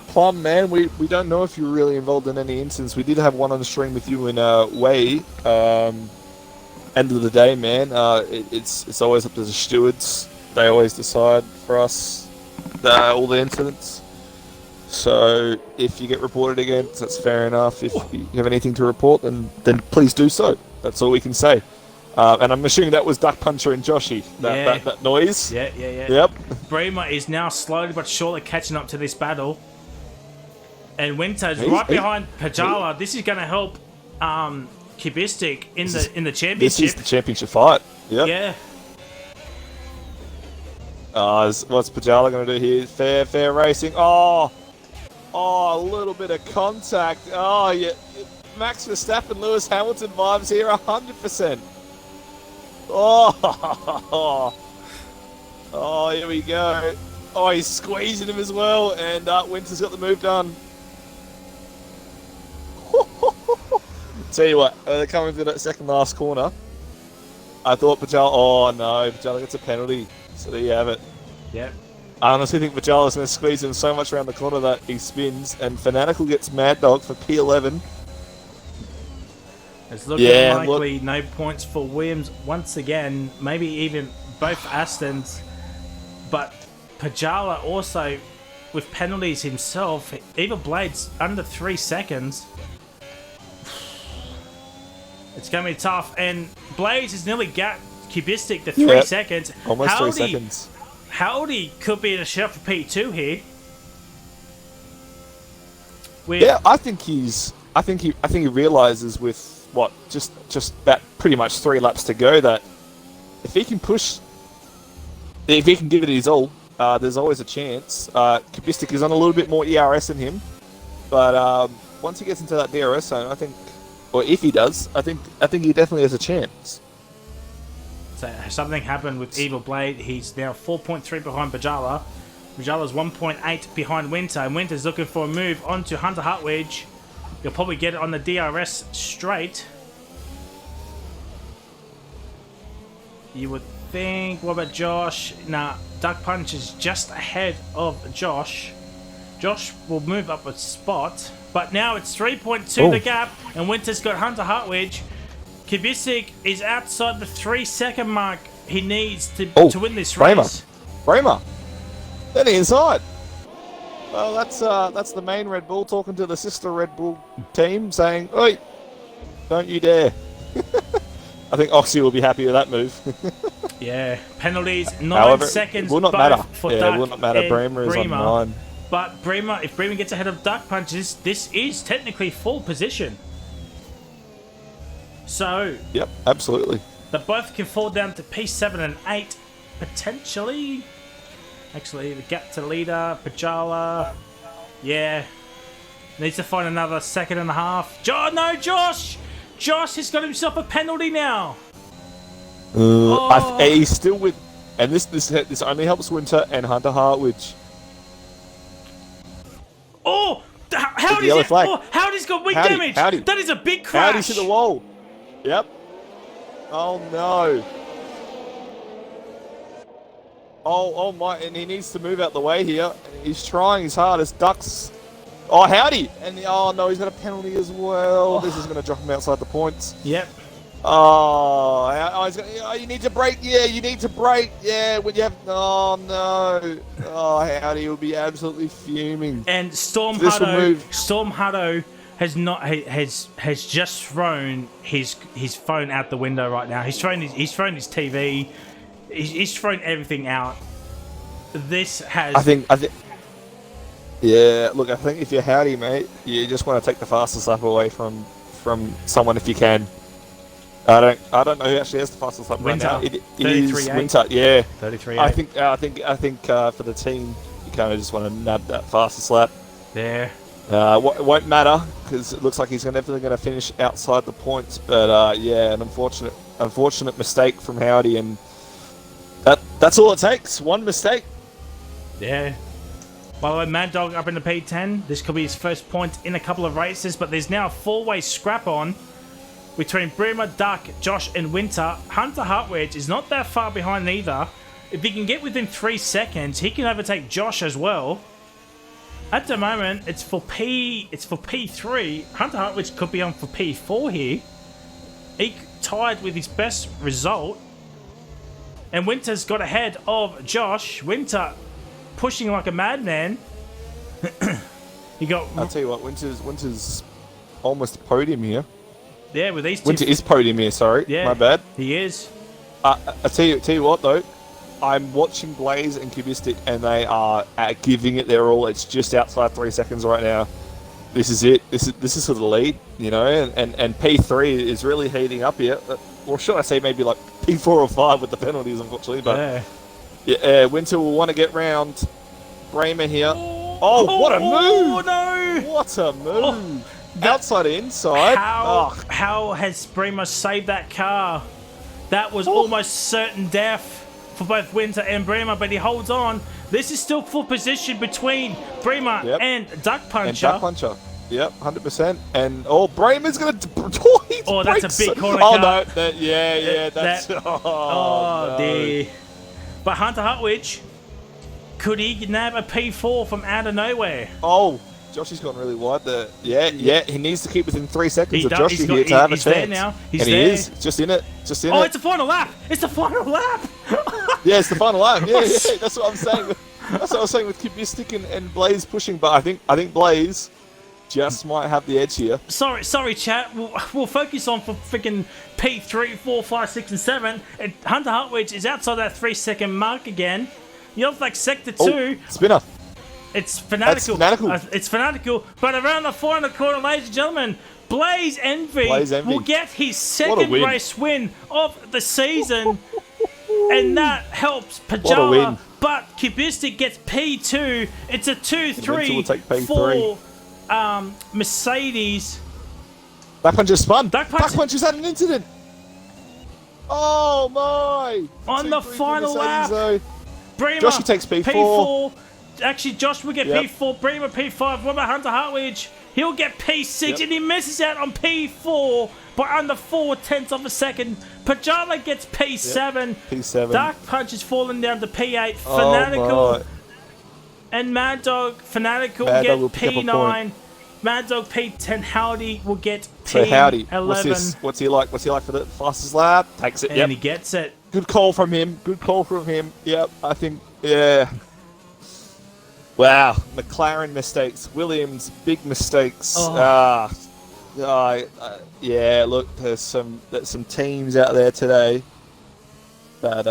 Plum, man, we don't know if you were really involved in any incidents. We did have one on the stream with you in Way. End of the day, man, it's always up to the stewards. They always decide for us all the incidents. So if you get reported against, that's fair enough. If you have anything to report, then please do so. That's all we can say. And I'm assuming that was Duck Puncher and Joshy, that noise. Yeah. Yep. Bremer is now slowly but surely catching up to this battle. And Winter's right behind Pajala. This is going to help Kubistic in the championship. This is the championship fight. Yep. Yeah. What's Pajala going to do here? Fair racing. Oh, a little bit of contact. Oh, yeah. Max Verstappen, Lewis Hamilton vibes here, 100%. Oh, here we go. Oh, he's squeezing him as well, and Winter's got the move done. Tell you what, they're coming to that second last corner. I thought Pajala... Oh, no, Pajala gets a penalty. So there you have it. Yep. I honestly think Vajala's going to squeeze him so much around the corner that he spins, and Fanatical gets Mad Dog for P11. It's looking likely no points for Williams once again. Maybe even both Astons. But Pajala also, with penalties himself, Evil Blade's under 3 seconds. It's going to be tough. And Blades has nearly got Cubistic to 3 seconds. Almost 3 seconds. Howdy could be in a shout for P2 here. Yeah, I think he realizes with what just about pretty much 3 laps to go that if he can give it his all, there's always a chance. Kubistic is on a little bit more ERS than him, but once he gets into that DRS zone, I think, or if he does, I think he definitely has a chance. So something happened with Evil Blade. He's now 4.3 behind Bajala. Bajala's 1.8 behind Winter, and Winter's looking for a move onto Hunter Hartwig. You'll probably get it on the DRS straight. You would think. What about Josh? Nah, Duck Punch is just ahead of Josh. Josh will move up a spot, but now it's 3.2 the gap, and Winter's got Hunter Hartwig. Kubistic is outside the 3 second mark he needs to win this race. Bramer. Then inside. Well, that's the main Red Bull talking to the sister Red Bull team saying, "Oi, don't you dare." I think Oxy will be happy with that move. Yeah, penalties, 9 seconds. Will not both matter. For yeah, Duck it will not matter. Bremer is on 9. But Bremer, if Bremer gets ahead of Duck Punch, this is technically full position. So yep, absolutely. They both can fall down to P7 and 8 potentially. Actually, the gap to leader, Pajala. Yeah, needs to find another 1.5 seconds. No, Josh! Josh has got himself a penalty now. He's still with, and this only helps Winter and Hunter Hartwig. Oh, Howdy's got wing damage. Howdy. That is a big crash. Howdy's hit the wall. Yep. Oh no. Oh my! And he needs to move out the way here. He's trying his hardest. Ducks. Oh, Howdy! And oh no, he's got a penalty as well. This is going to drop him outside the points. Yep. You need to brake. Yeah, you need to brake. Yeah, when you have. Oh no. Oh, Howdy will be absolutely fuming. And Storm Hutto has just thrown his phone out the window right now. He's thrown his TV. He's thrown everything out. This has. I think. Yeah, look, I think if you're Howdy, mate, you just want to take the fastest lap away from someone if you can. I don't know who actually has the fastest lap right now. It is Winter, yeah. 33.8. I think for the team, you kind of just want to nab that fastest lap. There. It won't matter because it looks like he's definitely going to finish outside the points. But yeah, an unfortunate mistake from Howdy, and that's all it takes. One mistake. Yeah. By the way, Mad Dog up in the P10. This could be his first point in a couple of races, but there's now a 4-way scrap on between Bremer, Duck, Josh, and Winter. Hunter Hartwig is not that far behind either. If he can get within 3 seconds, he can overtake Josh as well. At the moment, it's for P3. Hunter Hartwig could be on for P4 here. He tied with his best result. And Winter's got ahead of Josh. Winter pushing like a madman. I'll tell you what, Winter's almost podium here. Yeah, with these two. Winter is podium here, sorry. Yeah, my bad. He is. I tell you what though, I'm watching Blaze and Cubistic and they are giving it their all. It's just outside 3 seconds right now. This is it. This is for the lead, you know, and P3 is really heating up here. Or should I say maybe like P4 or 5 with the penalties, unfortunately. But yeah, Winter will want to get round Bremer here. Oh, what a move! No! What a move! Outside to inside. How has Bremer saved that car? That was almost certain death for both Winter and Bremer, but he holds on. This is still full position between Bremer and Duck Puncher. Yep, 100%. And Bremer's going to. That's a big corner car. No, that's. Dear. But Hunter Hartwig Could he nab a P4 from out of nowhere? Oh, Josh has gone really wide there. Yeah. He needs to keep within 3 seconds of Josh here to have a chance. There now. He's and there. He is. Just in it. Oh, it's the final lap. It's the final lap. Yeah, it's the final lap. Yeah. That's what I'm saying. That's what I was saying with Kubistic and Blaze pushing. But I think Blaze just might have the edge here. Sorry, chat. We'll focus on for freaking P3, 4, 5, 6, and 7. And Hunter Hartwich is outside that 3-second mark again. You're like sector 2. Oh, spinner. It's fanatical. That's It's fanatical. But around the 4 and a quarter, ladies and gentlemen, Blaze Envy will get his second race win of the season. And that helps Pajala. But Kubistic gets P2. It's a 2-3 for Mercedes. Back punch just spun. Back punch just had an incident. Oh my! On the final lap. Bremer, Josh takes P4. Actually, Josh will get P4. Bremer P5. What about Hunter Hartwich? He'll get P6 and he misses out on P4 by under 4/10 of a second. Pajala gets P7. P7. Dark Punch is falling down to P8. Fanatical and Mad Dog. Fanatical will get P9. Mad Dog P10. Howdy will get P11. So Howdy, what's he like? What's he like for the fastest lap? Takes it. And he gets it. Good call from him. Yep, I think. Yeah. Wow, McLaren mistakes, Williams big mistakes. Yeah. Look, there's some teams out there today that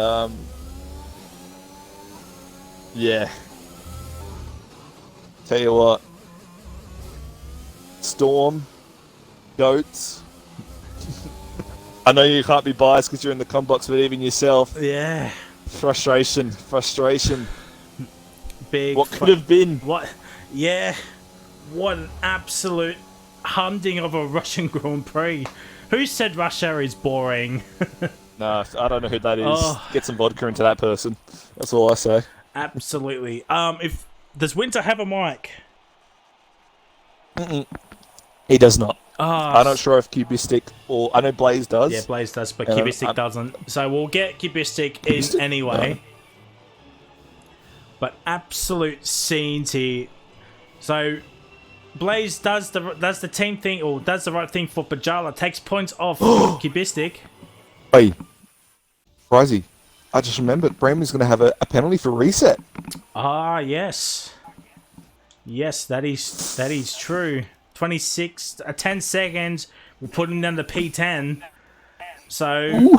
yeah. Tell you what, Storm, Goats. I know you can't be biased because you're in the com box, but even yourself. Yeah. Frustration. Big. What could have been? What? Yeah. What an absolute humding of a Russian Grand Prix. Who said Russia is boring? No, I don't know who that is. Get some vodka into that person. That's all I say. Absolutely. If does Winter have a mic? He does not. I'm not sure if Kubistic or I know Blaze does. Yeah, Blaze does, but Kubistic doesn't. So we'll get Kubistic in anyway. But absolute scenes here. So Blaze does the team thing or does the right thing for Pajala. Takes points off Kubistic. Hey, Frizy, I just remembered Bremen's going to have a penalty for reset. Yes. Yes, that is true. 10 seconds. We'll put him down to P10. So,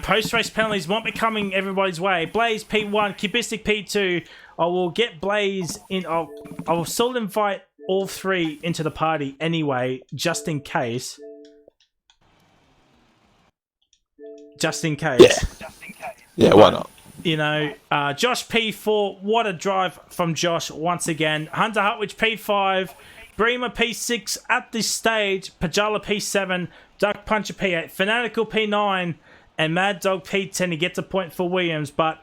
post-race penalties won't be coming everybody's way. Blaze P1, Kubistic P2. I will get Blaze in. I will still invite all three into the party anyway, just in case. Just in case. Yeah, why not? You know, Josh P4. What a drive from Josh once again. Hunter Hartwich P5. Bremer P6 at this stage. Pajala P7. Duck Puncher P8. Fanatical P9. And Mad Dog P10. He gets a point for Williams. But,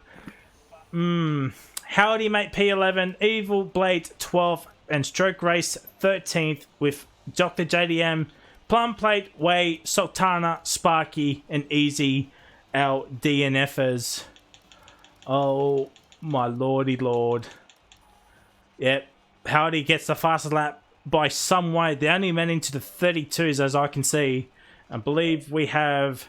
Howdy Mate P11. Evil Blade 12th. And Stroke Race 13th with Dr. JDM. Plum Plate, Way, Sultana, Sparky, and Easy, our DNFers. Oh, my lordy lord. Yep. Howdy gets the fastest lap by some way. They only went into the 32s, as I can see. I believe we have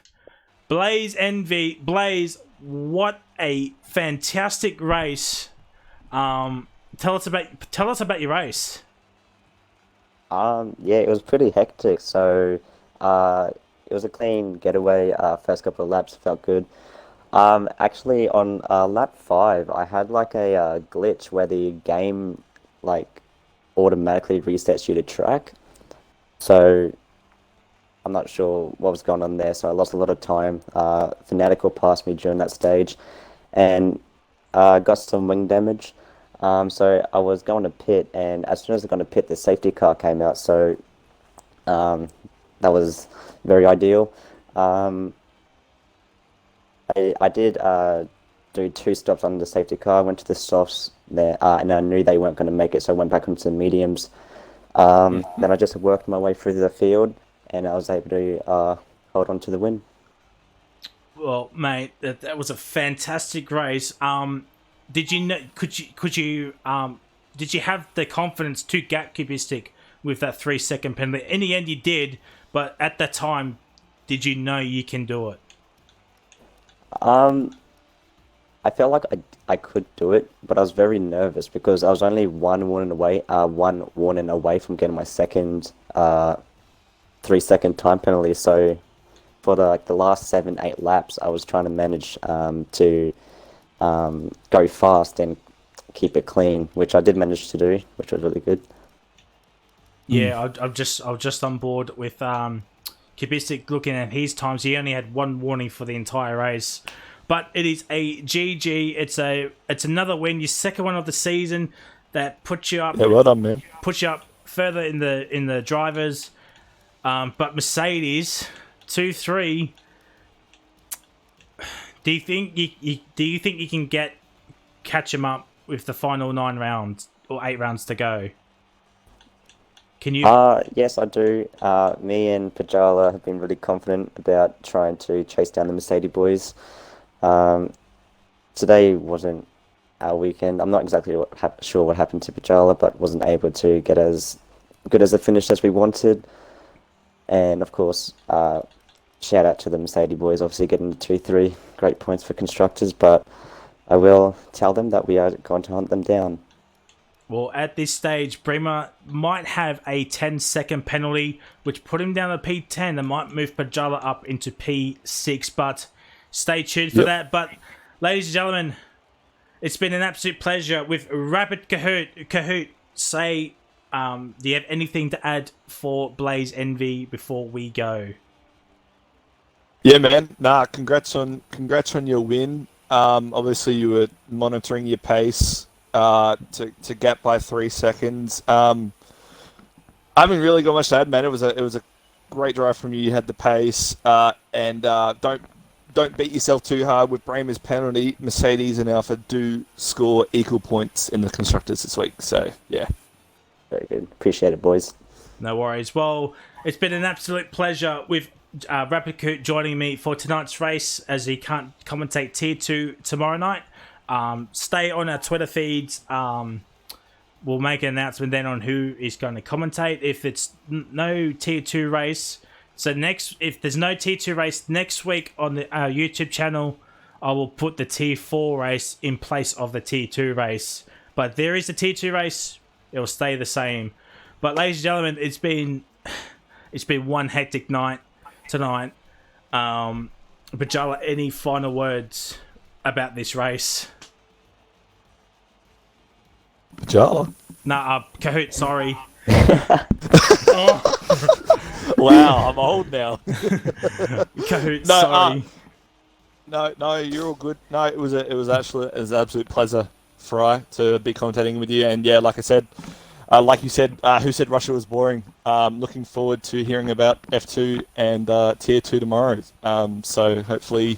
Blaze Envy. Blaze, what a fantastic race. Tell us about your race. Yeah, it was pretty hectic. So, it was a clean getaway. First couple of laps felt good. Actually, on lap 5, I had like a glitch where the game like automatically resets you to track. So, I'm not sure what was going on there. So I lost a lot of time. Fanatical passed me during that stage, and got some wing damage. So I was going to pit, and as soon as I got to pit, the safety car came out. So that was very ideal. I did do 2 stops on the safety car. I went to the softs there, and I knew they weren't going to make it, so I went back onto the mediums. Then I just worked my way through the field, and I was able to hold on to the win. Well, mate, that was a fantastic race. did you know? Did you have the confidence to gap Kubistic with that 3-second penalty? In the end, you did, but at the time, did you know you can do it? I felt like I could do it, but I was very nervous because I was only one warning away from getting my second 3-second time penalty. So for the last 7-8 laps, I was trying to manage to go fast and keep it clean, which I did manage to do, which was really good. Yeah, I was just on board with Kubistic. Looking at his times, he only had one warning for the entire race. But it is a GG. It's another win, your second one of the season that puts you up. Yeah, well done, man. Puts you up further in the drivers. But Mercedes 2-3. Do you think you can catch him up with the final 9 rounds or 8 rounds to go? Can you? Yes, I do. Me and Pajala have been really confident about trying to chase down the Mercedes boys. Today wasn't our weekend. I'm not exactly sure what happened to Pajala, but wasn't able to get as good as a finish as we wanted. And of course, shout out to the Mercedes boys, obviously getting the 2-3. Great points for constructors, but I will tell them that we are going to hunt them down. Well, at this stage, Bremer might have a 10-second penalty, which put him down to P10 and might move Pajala up into P6, but stay tuned for that. But, ladies and gentlemen, it's been an absolute pleasure with Rapid Kahoot. Kahoot, say, do you have anything to add for Blaze Envy before we go? Yeah, man. Nah, congrats on your win. Obviously, you were monitoring your pace to gap by 3 seconds. I haven't really got much to add, man. It was a great drive from you. You had the pace, and don't beat yourself too hard with Bremer's penalty. Mercedes and Alpha do score equal points in the constructors this week. So yeah, very good. Appreciate it, boys. No worries. Well, it's been an absolute pleasure with Rapid Coot joining me for tonight's race, as he can't commentate Tier 2 tomorrow night. Stay on our Twitter feeds. We'll make an announcement then on who is going to commentate. If it's no Tier 2 race, so if there's no Tier 2 race next week on our YouTube channel, I will put the Tier 4 race in place of the Tier 2 race. But there is a Tier 2 race, it will stay the same. But ladies and gentlemen, it's been one hectic night tonight. Bajala, any final words about this race? Pajala. Nah, Kahoot, sorry. Wow, I'm old now. Kahoot, sorry. No, you're all good. No, it was an absolute pleasure, Fry, to be commentating with you. And yeah, like I said, like you said, who said Russia was boring? Looking forward to hearing about F2 and Tier 2 tomorrow. So hopefully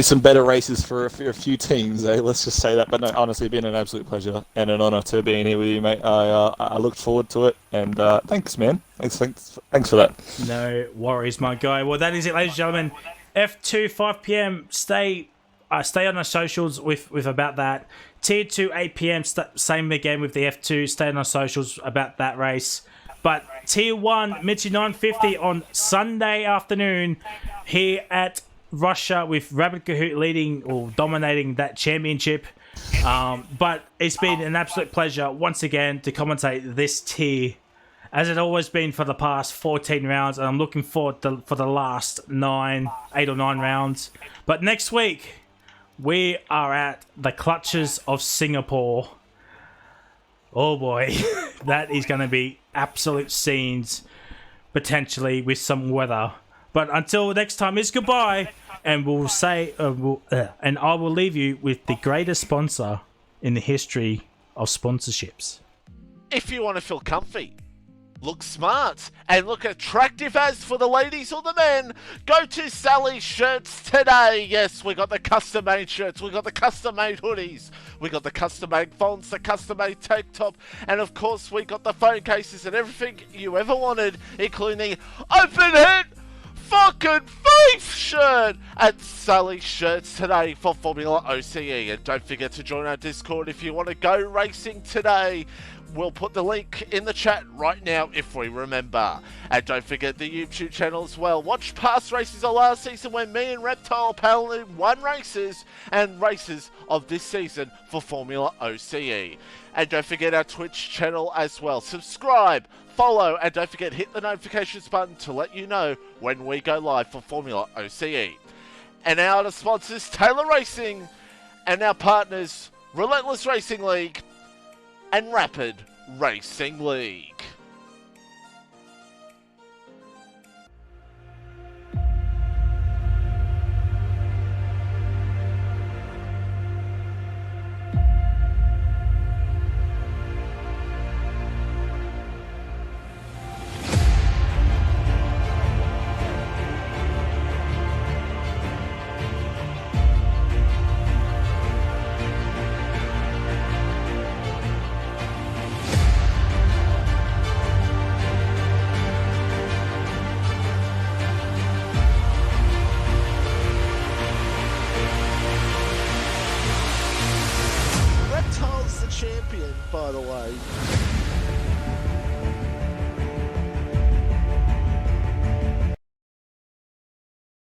some better races for a few teams. Let's just say that. But no, honestly, it's been an absolute pleasure and an honour to being here with you, mate. I looked forward to it, and thanks, man. Thanks for that. No worries, my guy. Well, that is it, ladies and gentlemen. F2, 5 p.m. Stay on our socials with about that. Tier 2, 8 p.m. Same again with the F2. Stay on our socials about that race. But Tier 1, Mitchie 950 on Sunday afternoon here at Russia, with Rabbit Kahoot leading or dominating that championship. But it's been an absolute pleasure once again to commentate this tier, as it always been for the past 14 rounds, and I'm looking forward for the last 8 or 9 rounds. But next week, we are at the clutches of Singapore. Oh boy, that is going to be absolute scenes, potentially with some weather. But until next time, it's goodbye, and we'll say, and I will leave you with the greatest sponsor in the history of sponsorships. If you want to feel comfy, look smart, and look attractive as for the ladies or the men, go to Sally's Shirts today. Yes, we got the custom-made shirts, we got the custom-made hoodies, we got the custom-made fonts, the custom-made tank top, and of course we got the phone cases and everything you ever wanted, including open-head fucking food! Leaf shirt at Sully Shirts today for Formula OCE. And don't forget to join our Discord if you want to go racing today. We'll put the link in the chat right now if we remember. And don't forget the YouTube channel as well. Watch past races of last season when me and Reptile paddled 1 races and races of this season for Formula OCE. And don't forget our Twitch channel as well. Subscribe, follow, and don't forget hit the notifications button to let you know when we go live for Formula OCE. And our other sponsors, Taylor Racing, and our partners, Relentless Racing League and Rapid Racing League. Reptile's the champion, by the way.